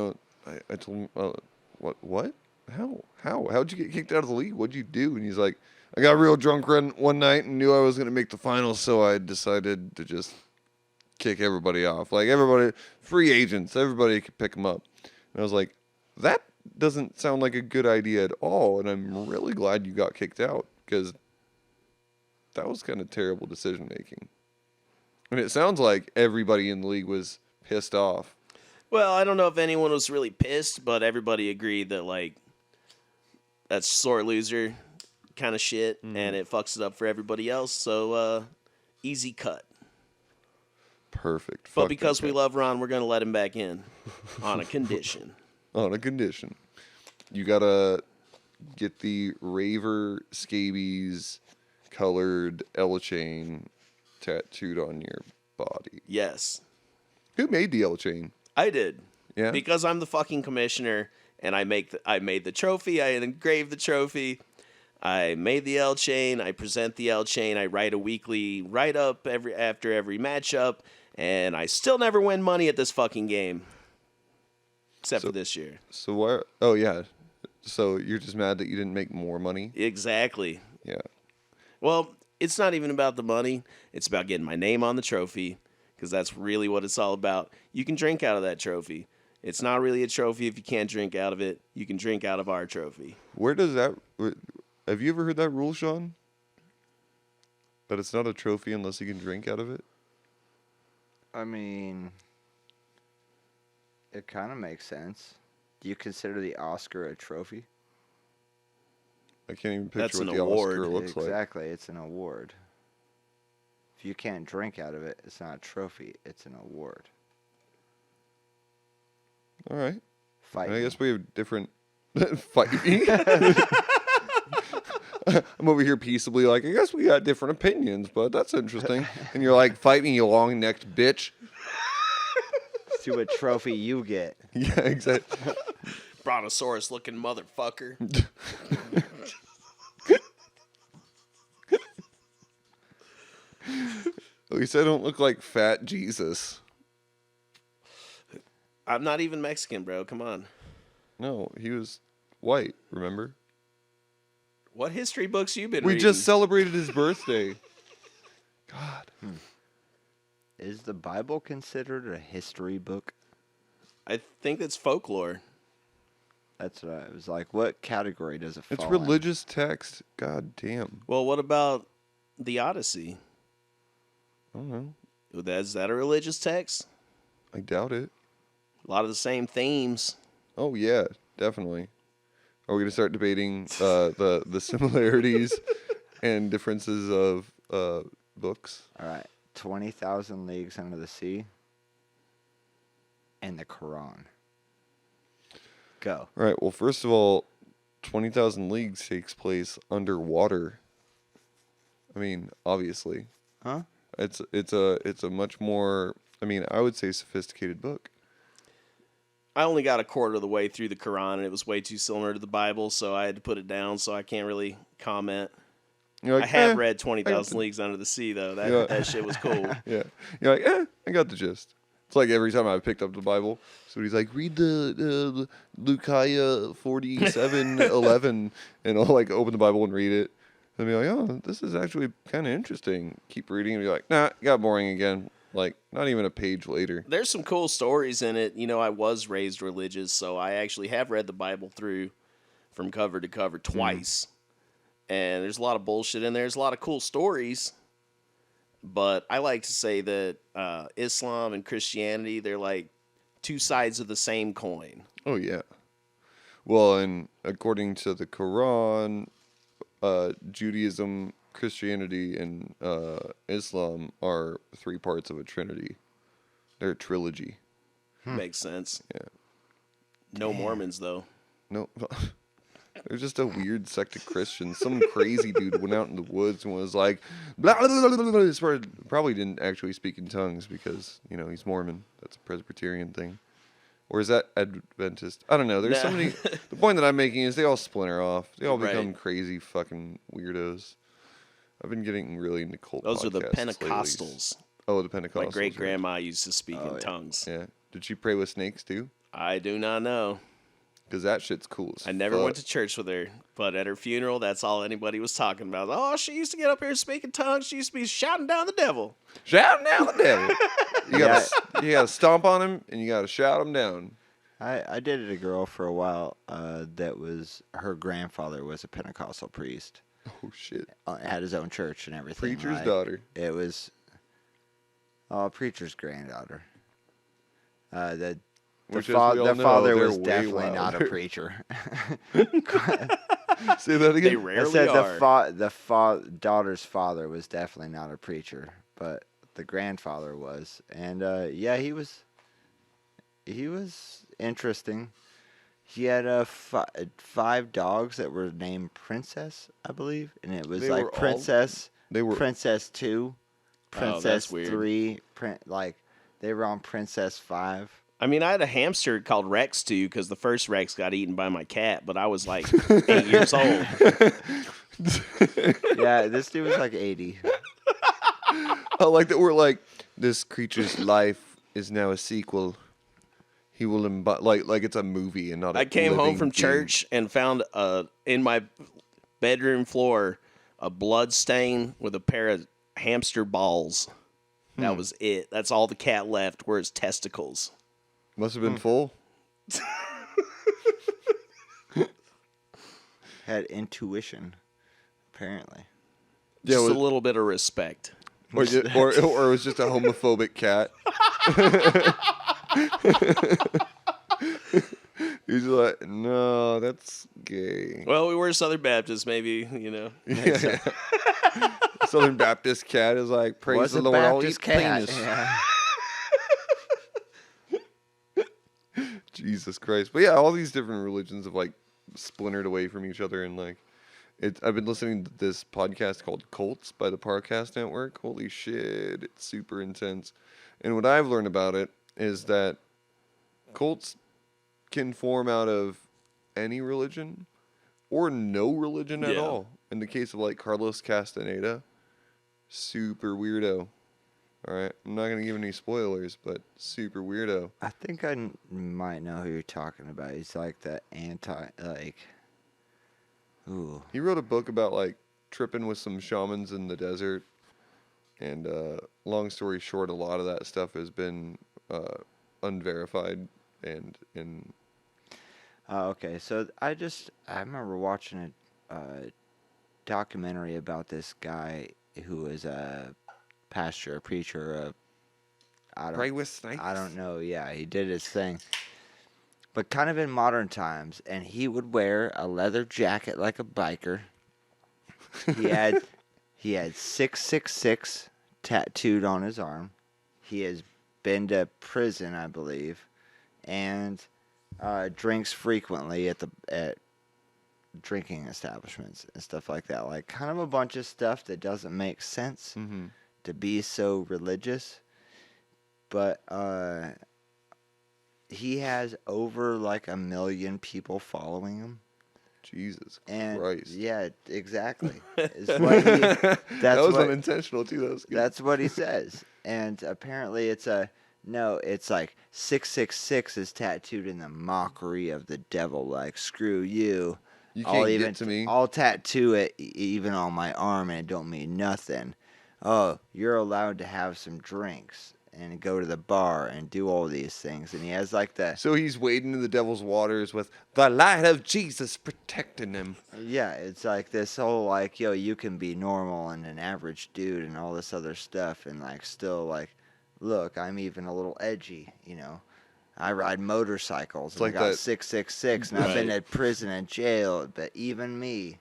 I told him, what? How? How'd you get kicked out of the league? What'd you do? And he's like, I got real drunk one night and knew I was going to make the finals, so I decided to just kick everybody off. Like, everybody, free agents, everybody could pick them up. And I was like, that doesn't sound like a good idea at all, and I'm really glad you got kicked out, because that was kind of terrible decision-making. And it sounds like everybody in the league was pissed off. Well, I don't know if anyone was really pissed, but everybody agreed that, like, that's sore loser kind of shit, and it fucks it up for everybody else, so easy cut. Perfect. But because we love Ron, we're going to let him back in on a condition. On a condition. You got to get the Raver Scabies colored L chain tattooed on your body. Yes. Who made the L chain? I did. Yeah. Because I'm the fucking commissioner, and I made the trophy, I engraved the trophy, I made the L chain, I present the L chain, I write a weekly write-up after every matchup, and I still never win money at this fucking game. Except for this year. So why? Oh, yeah. So you're just mad that you didn't make more money? Exactly. Yeah. Well, it's not even about the money. It's about getting my name on the trophy, because that's really what it's all about. You can drink out of that trophy. It's not really a trophy if you can't drink out of it. You can drink out of our trophy. Where does that... Have you ever heard that rule, Shawn? That it's not a trophy unless you can drink out of it? I mean, it kind of makes sense. Do you consider the Oscar a trophy? I can't even picture That's what an the award. Oscar looks like. Exactly, it's an award. If you can't drink out of it, it's not a trophy, it's an award. All right. Fight I me. guess we have different... Fight me? I'm over here peaceably like, I guess we got different opinions, but that's interesting. And you're like, fight me, you long-necked bitch. See what trophy you get. Yeah, exactly. Brontosaurus-looking motherfucker. At least I don't look like fat Jesus. I'm not even Mexican, bro. Come on. No, he was white, remember? What history books you been We reading? just celebrated his birthday. God. Is the Bible considered a history book? I think that's folklore. That's what I was like. What category does it fall It's in? religious text. God damn. Well, what about the Odyssey? I don't know. Is that a religious text? I doubt it. A lot of the same themes. Oh, yeah, definitely. Are we going to start debating the similarities and differences of books? All right. 20,000 Leagues Under the Sea and the Quran. Go. All right. Well, first of all, 20,000 Leagues takes place underwater. I mean, obviously. Huh? It's a much more, I mean, I would say sophisticated book. I only got a quarter of the way through the Quran, and it was way too similar to the Bible, so I had to put it down, so I can't really comment. You're like, I have "Eh, read I got 20,000 the-" Leagues Under the Sea, though. Yeah. That shit was cool. Yeah. You're like, I got the gist. It's like every time I picked up the Bible, somebody's like, read the Lucaya 47:11, and I'll like open the Bible and read it. And be like, oh, this is actually kind of interesting. Keep reading and be like, nah, it got boring again. Like, not even a page later. There's some cool stories in it. You know, I was raised religious, so I actually have read the Bible through from cover to cover twice. And there's a lot of bullshit in there. There's a lot of cool stories. But I like to say that Islam and Christianity, they're like two sides of the same coin. Oh, yeah. Well, and according to the Quran, Judaism, Christianity, and Islam are three parts of a trinity. They're a trilogy. Makes sense. Yeah. No Mormons, though. No, they're just a weird sect of Christians. Some crazy dude went out in the woods and was like, blah, blah, blah, blah, blah. This probably didn't actually speak in tongues because, you know, he's Mormon. That's a Presbyterian thing. Or is that Adventist? I don't know. There's so many. The point that I'm making is they all splinter off. They all become crazy fucking weirdos. I've been getting really into cult Those are the podcasts Pentecostals. lately. Oh, the Pentecostals. My great grandma used to speak in yeah. tongues. Yeah. Did she pray with snakes too? I do not know. Because that shit's cool as I never fuck. went to church with her, but at her funeral, that's all anybody was talking about. Oh, she used to get up here and speak in tongues. She used to be shouting down the devil. Shouting down the devil. You gotta stomp on him, and you gotta shout him down. I dated a girl for a while that was, her grandfather was a Pentecostal priest. Oh, shit. Had his own church and everything. Preacher's like, daughter. It was, preacher's granddaughter. The Which, as we all the know, father they're was way definitely not a wilder. preacher. Say that They again. I rarely said are. daughter's father was definitely not a preacher, but the grandfather was, and he was interesting. He had 5 dogs that were named Princess, I believe, and it was They like were all- Princess, They were Princess 2, that's Princess weird. 3, like they were on Princess 5. I mean, I had a hamster called Rex, too, because the first Rex got eaten by my cat, but I was like 8 years old. Yeah, this dude was like 80. I like that we're like, this creature's life is now a sequel. He will like it's a movie and not a I came home living from being. church and found in my bedroom floor a blood stain with a pair of hamster balls. That was it. That's all the cat left were his testicles. Must have been full. Had intuition, apparently. Yeah, Just was- a little bit of respect. or it was just a homophobic cat. He's like, no, that's gay. Well, we were Southern Baptists, maybe, you know. Yeah. Southern Baptist cat is like, praise Was the a Lord, I'll Baptist eat cat. penis. Yeah. Jesus Christ. But yeah, all these different religions have like splintered away from each other, and like I've been listening to this podcast called Cults by the Parcast Network. Holy shit, it's super intense. And what I've learned about it is that cults can form out of any religion or no religion at Yeah. all. In the case of like Carlos Castaneda, super weirdo. All right, I'm not gonna give any spoilers, but super weirdo. I think might know who you're talking about. He's like the ooh. He wrote a book about like tripping with some shamans in the desert, and long story short, a lot of that stuff has been unverified and Okay, so I remember watching a documentary about this guy who is a pastor, a preacher, pray with snakes. I don't know. Yeah, he did his thing, but kind of in modern times, and he would wear a leather jacket like a biker. He had 666 tattooed on his arm. He has been to prison, I believe, and drinks frequently at drinking establishments and stuff like that. Like kind of a bunch of stuff that doesn't make sense to be so religious. But he has over like 1 million people following him. Jesus And Christ. yeah, exactly. Is what That was what- unintentional too. That was good. That's what he says. And apparently it's like 666 is tattooed in the mockery of the devil. Like, screw you. You I'll can't even get to me. I'll tattoo it even on my arm and it don't mean nothing. Oh, you're allowed to have some drinks and go to the bar and do all these things. And he has like the So he's wading in the devil's waters with the light of Jesus protecting him. yeah, it's like this whole like, yo, you can be normal and an average dude and all this other stuff and like still like, look, I'm even a little edgy, you know. I ride motorcycles and like I got that- 666 and I've been Right. at prison and jail, but even me.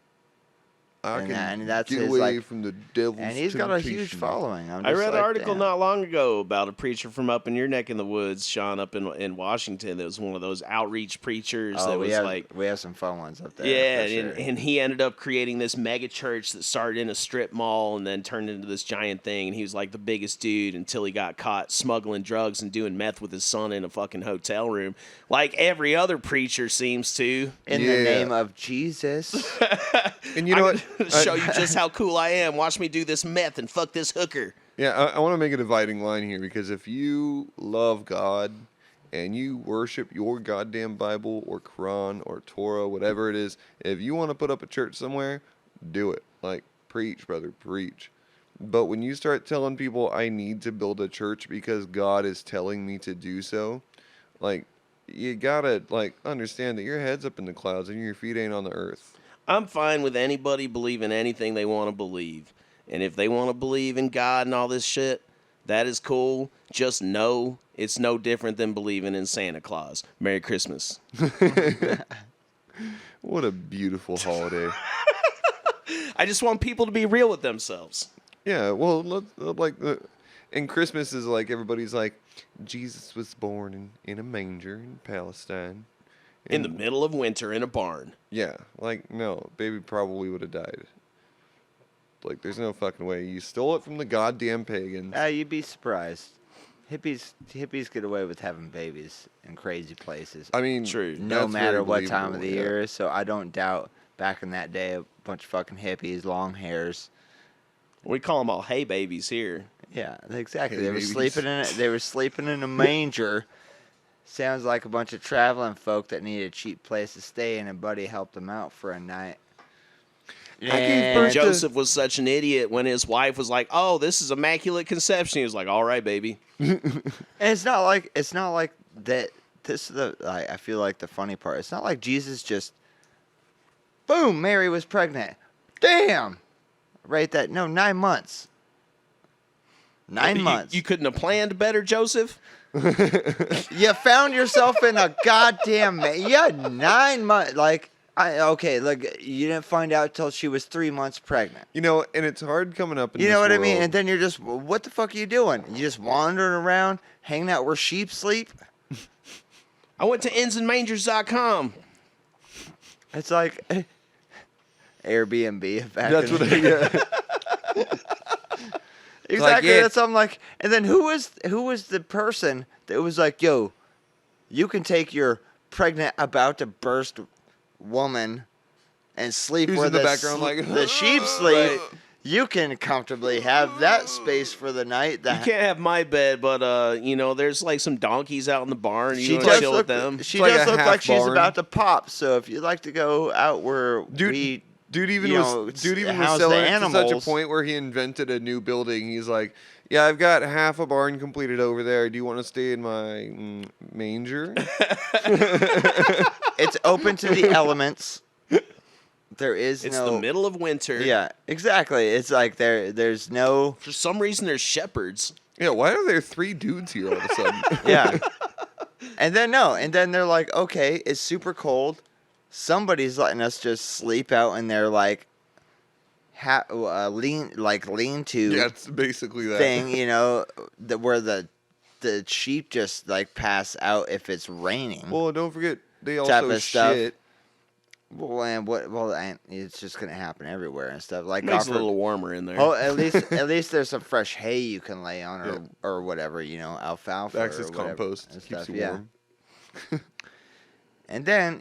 I And can that- and that's get his, away like- from the devil's And he's got a huge temptation. following. I'm I just read an like, article damn. not long ago about a preacher from up in your neck in the woods, Sean, up in Washington. That was one of those outreach preachers Oh, that we was have like, we have some fun ones up there. yeah, for sure. and he ended up creating this mega church that started in a strip mall and then turned into this giant thing. And he was like the biggest dude until he got caught smuggling drugs and doing meth with his son in a fucking hotel room, like every other preacher seems to. In Yeah. the name of Jesus. And you know what? Show you just how cool I am. Watch me do this meth and fuck this hooker. Yeah, I want to make a dividing line here because if you love God and you worship your goddamn Bible or Quran or Torah, whatever it is, if you want to put up a church somewhere, do it. Like, preach, brother, preach. But when you start telling people I need to build a church because God is telling me to do so, like, you gotta, like, understand that your head's up in the clouds and your feet ain't on the earth. I'm fine with anybody believing anything they want to believe. And if they want to believe in God and all this shit, that is cool. Just know it's no different than believing in Santa Claus. Merry Christmas. What a beautiful holiday. I just want people to be real with themselves. Yeah, well, and Christmas is like, everybody's like, Jesus was born in a manger in Palestine. In the middle of winter in a barn. Yeah, like, no, baby probably would have died. Like, there's no fucking way. You stole it from the goddamn pagans. You'd be surprised. Hippies get away with having babies in crazy places. I mean, true. No that's matter very what time of the believable, year. So I don't doubt back in that day, a bunch of fucking hippies, long hairs. We call them all hay babies here. Yeah, exactly. Hey, They were babies. sleeping in it. They were sleeping in a manger. Sounds like a bunch of traveling folk that needed a cheap place to stay, and a buddy helped them out for a night. gave And birth to- Joseph was such an idiot when his wife was like, "Oh, this is immaculate conception." He was like, "All right, baby." And it's not like that. This is I feel like the funny part. It's not like Jesus just, boom, Mary was pregnant. Damn, right? That no, 9 months. 9 months. You couldn't have planned better, Joseph. You found yourself in a goddamn. Yeah, 9 months. Like, look, you didn't find out till she was 3 months pregnant. You know, and it's hard coming up in You this know what I mean? world. And then you're just, what the fuck are you doing? You just wandering around, hanging out where sheep sleep? I went to insandmangers.com. It's like Airbnb. That's what yeah. Exactly. yeah. That's I'm like. And then who was the person that was like, yo, you can take your pregnant, about to burst woman and sleep Who's where in the background like, the sheep sleep. Right. You can comfortably have that space for the night. You can't have my bed, but there's like some donkeys out in the barn. You want to does chill look, with them? She It's like does a look half like she's barn. about to pop. So if you'd like to go out where we. Dude even you was know, was house the selling it to such a animals. point where he invented a new building. He's like, yeah, I've got half a barn completed over there. Do you want to stay in my manger? It's open to the elements. There is It's no. the middle of winter. Yeah, exactly. It's like there's no. For some reason, there's shepherds. Yeah, why are there 3 dudes here all of a sudden? Yeah. And then they're like, okay, it's super cold. Somebody's letting us just sleep out in their like lean to Yeah, it's basically that. thing, where the sheep just like pass out if it's raining. Well, don't forget they Type also of stuff. shit. And it's just gonna happen everywhere and stuff. Like Makes it a offer- little warmer in there. Oh, at least there's some fresh hay you can lay on, or whatever, alfalfa Acts or as whatever compost. and Keeps stuff, you warm. And then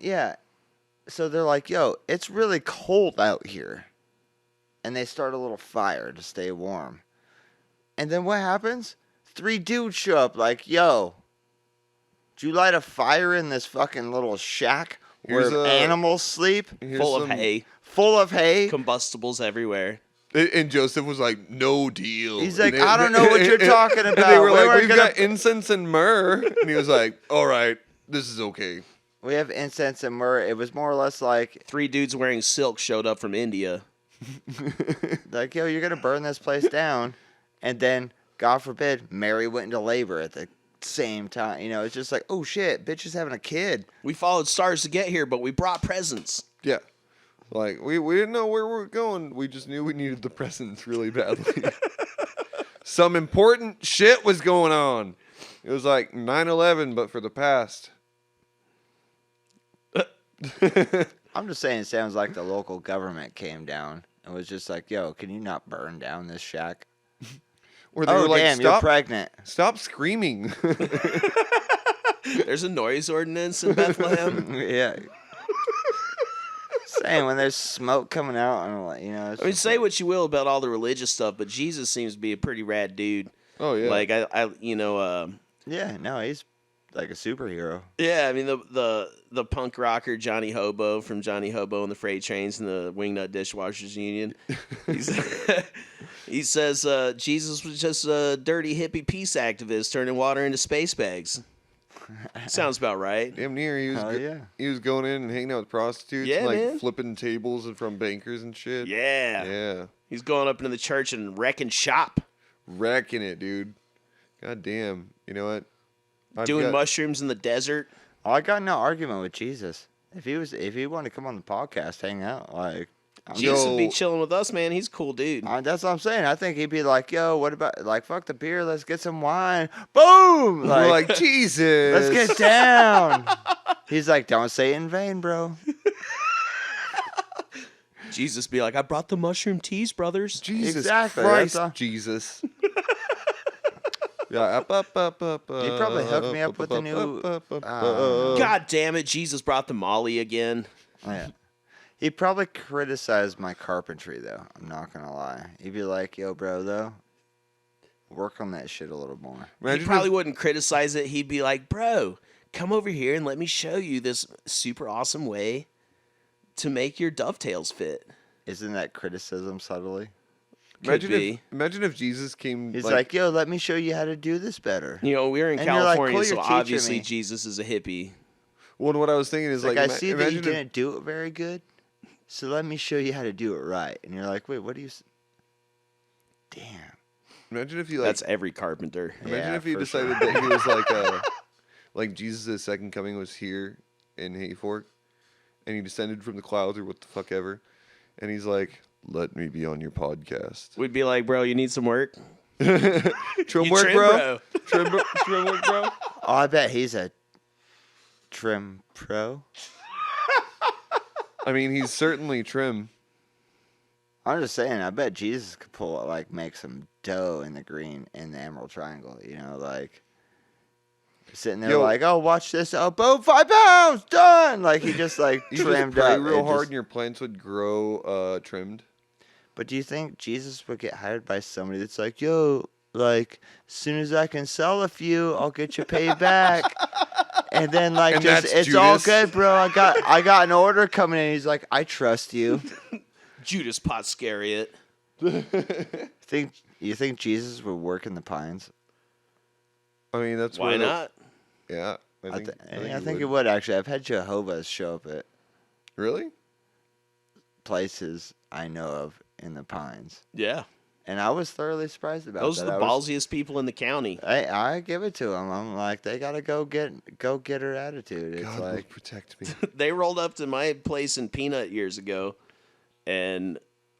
so they're like, "Yo, it's really cold out here," and they start a little fire to stay warm. And then what happens? 3 dudes show up, like, "Yo, did you light a fire in this fucking little shack Here's where a- animals sleep, Here's Full of some- hay, full of hay?" combustibles everywhere. And Joseph was like, no deal. He's And like, "I don't know what you're talking And they about. were We like, weren't we've gonna- got incense and myrrh. And he was like, all right, this is okay. We have incense and myrrh. It was more or less like, 3 dudes wearing silk showed up from India. "Yo, you're gonna burn this place down," and then, God forbid, Mary went into labor at the same time. It's just like, oh shit, bitch is having a kid. We followed stars to get here, but we brought presents. Yeah. Like, we didn't know where we were going. We just knew we needed the presents really badly. Some important shit was going on. It was like 9/11, but for the past. I'm just saying, it sounds like the local government came down and was just like, "Yo, can you not burn down this shack?" Where they Oh were like, damn, you're stop, pregnant. stop screaming. There's a noise ordinance in Bethlehem. Yeah. Saying when there's smoke coming out, and like, it's I mean, just say like- what you will about all the religious stuff, but Jesus seems to be a pretty rad dude. Oh, yeah. Like yeah, no, he's like a superhero. Yeah, I mean the punk rocker Johnny Hobo from Johnny Hobo and the Freight Trains and the Wingnut Dishwashers Union. He says Jesus was just a dirty hippie peace activist turning water into space bags. Sounds about right. Damn near. He was Hell yeah. he was going in and hanging out with prostitutes, Yeah, and, like man. flipping tables from bankers and shit. Yeah. Yeah. He's going up into the church and wrecking shop. Wrecking it, dude. God damn. You know what? Doing mushrooms in the desert. Oh, I got no argument with Jesus. If he wanted to come on the podcast, hang out, like Jesus would be chilling with us, man. He's a cool dude. that's what I'm saying. I think he'd be like, "Yo, what about like fuck the beer? Let's get some wine." Boom! We're like, Jesus. let's get down. He's like, "Don't say it in vain, bro." Jesus be like, I brought the mushroom teas, brothers. Jesus Exactly, Christ, that's all. Jesus. Yeah, He'd probably hook me up with the new. God damn it, Jesus brought the Molly again. Yeah. He'd probably criticize my carpentry though. I'm not gonna lie. He'd be like, "Yo, bro, though, work on that shit a little more." He probably wouldn't criticize it. He'd be like, bro, come over here and let me show you this super awesome way to make your dovetails fit. Isn't that criticism subtly? Imagine if Jesus came. He's like, "Yo, let me show you how to do this better." You know, we're in And you're like, California, "Cool, so you're teaching obviously me." Jesus is a hippie. well, what I was thinking is Like, I see that you imagine if- didn't do it very good, so let me show you how to do it right. And you're like, "Wait, what do you?" Damn. Imagine if you That's every carpenter. Imagine Yeah, if he for decided that he was like Jesus' second coming was here in Hayfork, and he descended from the clouds or what the fuck ever, and he's like, "Let me be on your podcast." We'd be like, bro, you need some work? Trim You work, trim, bro. Trim work, bro. Oh, I bet he's a trim pro. I mean, he's certainly trim. I'm just saying, I bet Jesus could pull like make some dough in the green in the Emerald Triangle. You know, like sitting there Yo. like, "Oh, watch this! Oh, boom, 5 pounds done!" Like he just like You just trimmed pray up. real and hard, just- and your plants would grow trimmed. But do you think Jesus would get hired by somebody that's like, "Yo, like, as soon as I can sell a few, I'll get you paid back." And then like And just that's it's all Judas. good, bro. I got an order coming in. He's like, "I trust you." Judas Potscariot. You think Jesus would work in the pines? I mean, that's Why where not? Yeah, I think it would actually. I've had Jehovah's show up at Really? places I know of in the pines, Yeah. and I was thoroughly surprised about Those that. are the ballsiest people in the county. I give it to them. I'm like, they gotta go get her attitude. It's God will like, protect me. They rolled up to my place in Peanut years ago, and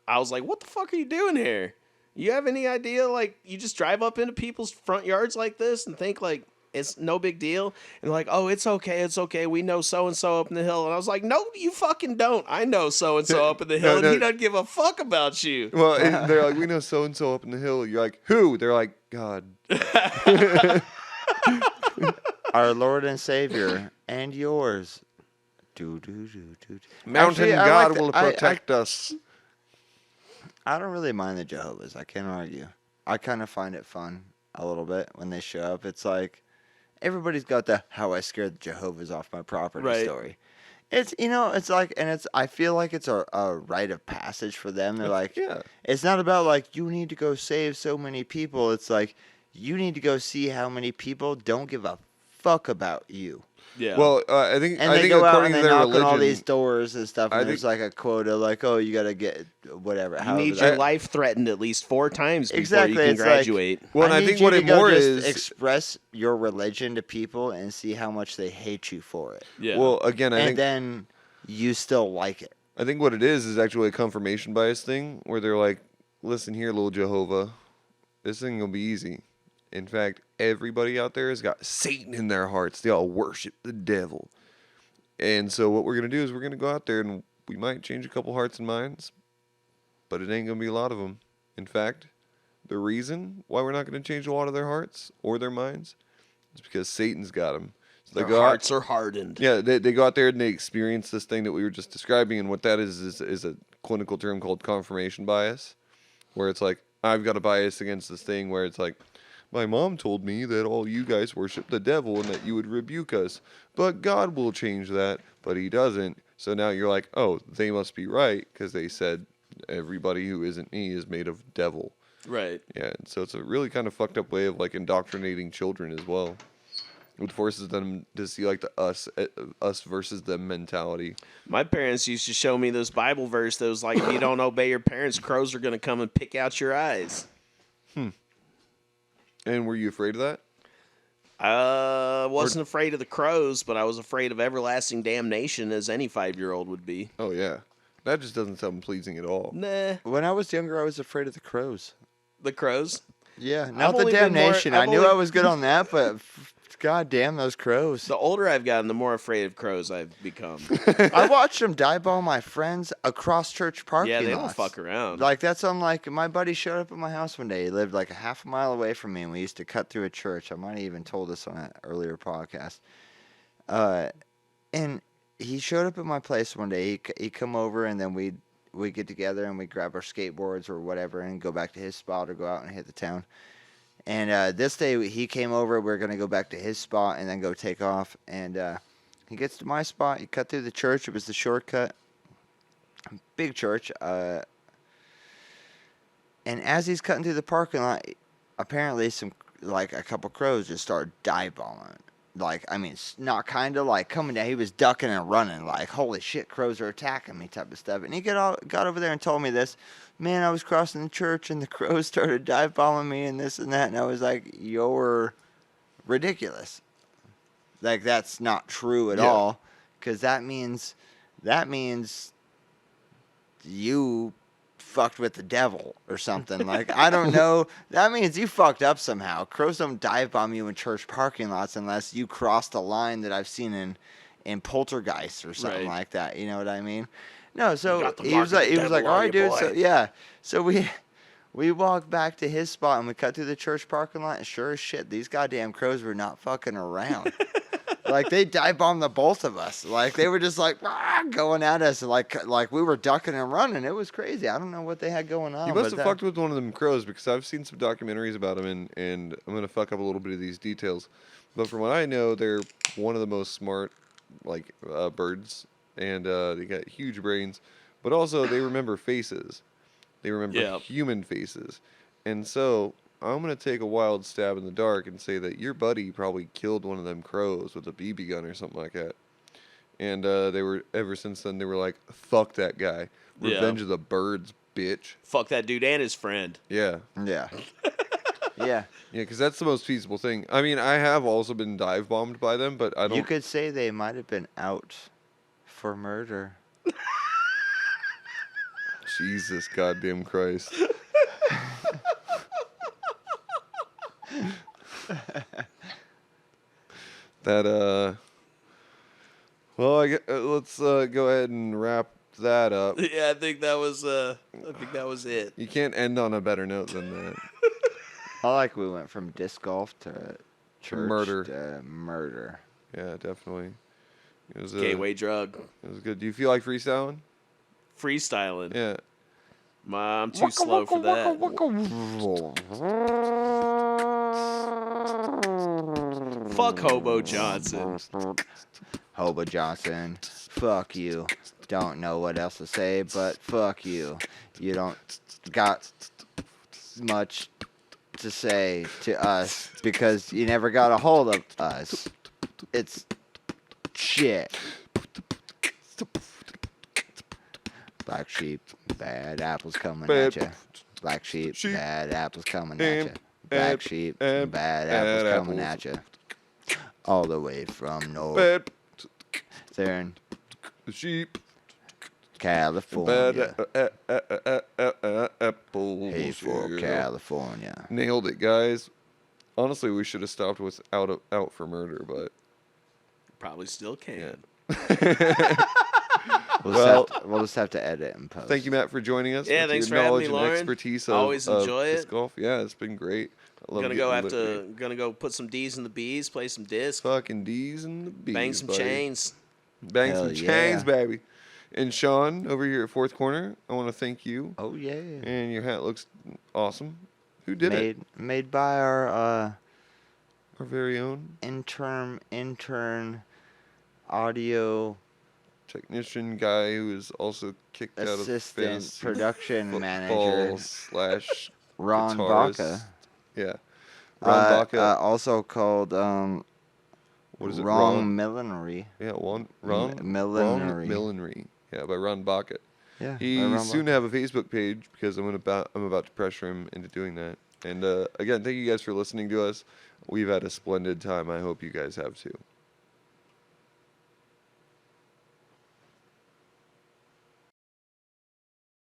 I was like, what the fuck are you doing here? You have any idea? Like, you just drive up into people's front yards like this and think, like, it's no big deal? And they're like, oh, it's okay. We know so-and-so up in the hill. And I was like, no, you fucking don't. I know so-and-so up in the hill, No, and he no. doesn't give a fuck about you. Well, and they're like, "We know so and so up in the hill." You're like, "Who?" They're like, "God." our Lord and Savior and yours. Do. Mountain Actually, I God like will the- I- protect us. I don't really mind the Jehovah's. I can't argue. I kind of find it fun a little bit when they show up. It's like everybody's got the "how I scared the Jehovah's off my property" Right. story. It's it's like, and it's I feel like it's a rite of passage for them. They're like, Yeah. it's not about like you need to go save so many people. It's like you need to go see how many people don't give a fuck about you. Yeah. Well, I think And I they think go out according and to they their knock religion, on all these doors and stuff. I And there's like a quota, like, "Oh, you gotta get whatever." you however need that- your life threatened at least 4 times before Exactly, you can it's like- graduate. well, and I need think you what to it go more just is. express your religion to people and see how much they hate you for it, Yeah. Well, again, I and think then you still like it. I think what it is actually a confirmation bias thing, where they're like, "Listen here, little Jehovah, this thing will be easy. In fact, everybody out there has got Satan in their hearts. They all worship the devil. And so what we're gonna do is we're gonna go out there and we might change a couple hearts and minds, but it ain't gonna be a lot of them. In fact, the reason why we're not gonna change a lot of their hearts or their minds is because Satan's got them. So Their go out- hearts are hardened. yeah, they go out there and they experience this thing that we were just describing, and what that is a clinical term called confirmation bias, where it's like, I've got a bias against this thing where it's like, My mom told me that all you guys worship the devil and that you would rebuke us. But God will change that, but he doesn't. So now you're like, oh, they must be right because they said everybody who isn't me is made of devil. Right. Yeah, and so it's a really kind of fucked up way of like indoctrinating children as well. It forces them to see like the us versus them mentality. My parents used to show me this Bible verse that was like, if you don't obey your parents, crows are going to come and pick out your eyes. And were you afraid of that? I wasn't afraid of the crows, but I was afraid of everlasting damnation, as any 5-year-old would be. Oh yeah, that just doesn't sound pleasing at all. Nah. When I was younger, I was afraid of the crows. The crows? Yeah, not the only been more- damnation. I've I knew only- I was good on that, but god damn those crows. The older I've gotten, the more afraid of crows I've become. I watched them dive bomb my friends across church parking Yeah, they don't lots. fuck around. Like that's unlike my buddy showed up at my house one day. He lived like a half a mile away from me, and we used to cut through a church. I might have even told this on an earlier podcast. And he showed up at my place one day. He come over, and then we get together and we grab our skateboards or whatever and go back to his spot or go out and hit the town. And this day he came over. We're gonna go back to his spot and then go take off. And he gets to my spot. He cut through the church. It was the shortcut. Big church. And as he's cutting through the parking lot, apparently a couple crows just started dive bombing. Like, I mean, not kind of like coming down. He was ducking and running. Like, holy shit, crows are attacking me type of stuff. And he got over there and told me this. Man, I was crossing the church and the crows started dive bombing me and this and that. And I was like, you're ridiculous. Like, that's not true at all. Because that means you fucked with the devil or something. Like, I don't know. That means you fucked up somehow. Crows don't dive bomb you in church parking lots unless you crossed a line that I've seen in Poltergeist or something like that. You know what I mean? No, so he was like, all right, dude. So yeah, so we walked back to his spot and we cut through the church parking lot. And sure as shit, these goddamn crows were not fucking around. Like, they dive bombed the both of us. Like, they were just like going at us. Like we were ducking and running. It was crazy. I don't know what they had going on. You must have fucked with one of them crows because I've seen some documentaries about them, and I'm going to fuck up a little bit of these details. But from what I know, they're one of the most smart birds, and they got huge brains. But also, they remember faces. They remember human faces. And so I'm going to take a wild stab in the dark and say that your buddy probably killed one of them crows with a BB gun or something like that. And they were, ever since then, they were like, fuck that guy. Revenge of the birds, bitch. Fuck that dude and his friend. Yeah. Yeah. Yeah. Yeah, because that's the most feasible thing. I mean, I have also been dive bombed by them, but I don't. You could say they might have been out for murder. Jesus goddamn Christ. That well, let's go ahead and wrap that up. Yeah, I think that was it. You can't end on a better note than that. I like we went from disc golf to church murder. to murder. Yeah, definitely. It was Gateway drug. It was good. Do you feel like freestyling? Freestyling. Yeah. I'm too slow for that. Fuck Hobo Johnson. Hobo Johnson, fuck you. Don't know what else to say, but fuck you. You don't got much to say to us because you never got a hold of us. It's shit. Black sheep, bad apples coming at ya. Black sheep, bad apples coming at ya. Black sheep, bad apples coming at ya. All the way from north. There in sheep. California. Apples. Hey for California. Nailed it, guys. Honestly, we should have stopped with out for murder, but Probably still can. We'll just have to edit and post. Thank you, Matt, for joining us. Yeah, with thanks your for having knowledge me, and Loren. expertise Always enjoy disc it. golf. Yeah, it's been great. I love Gonna go put some D's in the B's, play some disc, fucking D's and the B's. bang some buddy. chains. Bang Hell some yeah. chains, baby. And Shawn, over here at Fourth Corner, I want to thank you. Oh yeah. And your hat looks awesome. Who did it? Made by our Our very own intern audio technician guy who is also kicked out of assistant fantasy production manager football / Ron guitarist. Baca. Yeah. Ron Baca. Also called What is it? Wrong Millinery. Yeah, Wrong Millinery. Millinery. Yeah, by Ron Baca. Yeah. by He Ron soon Baca. have a Facebook page because I'm about to pressure him into doing that. And again, thank you guys for listening to us. We've had a splendid time. I hope you guys have too.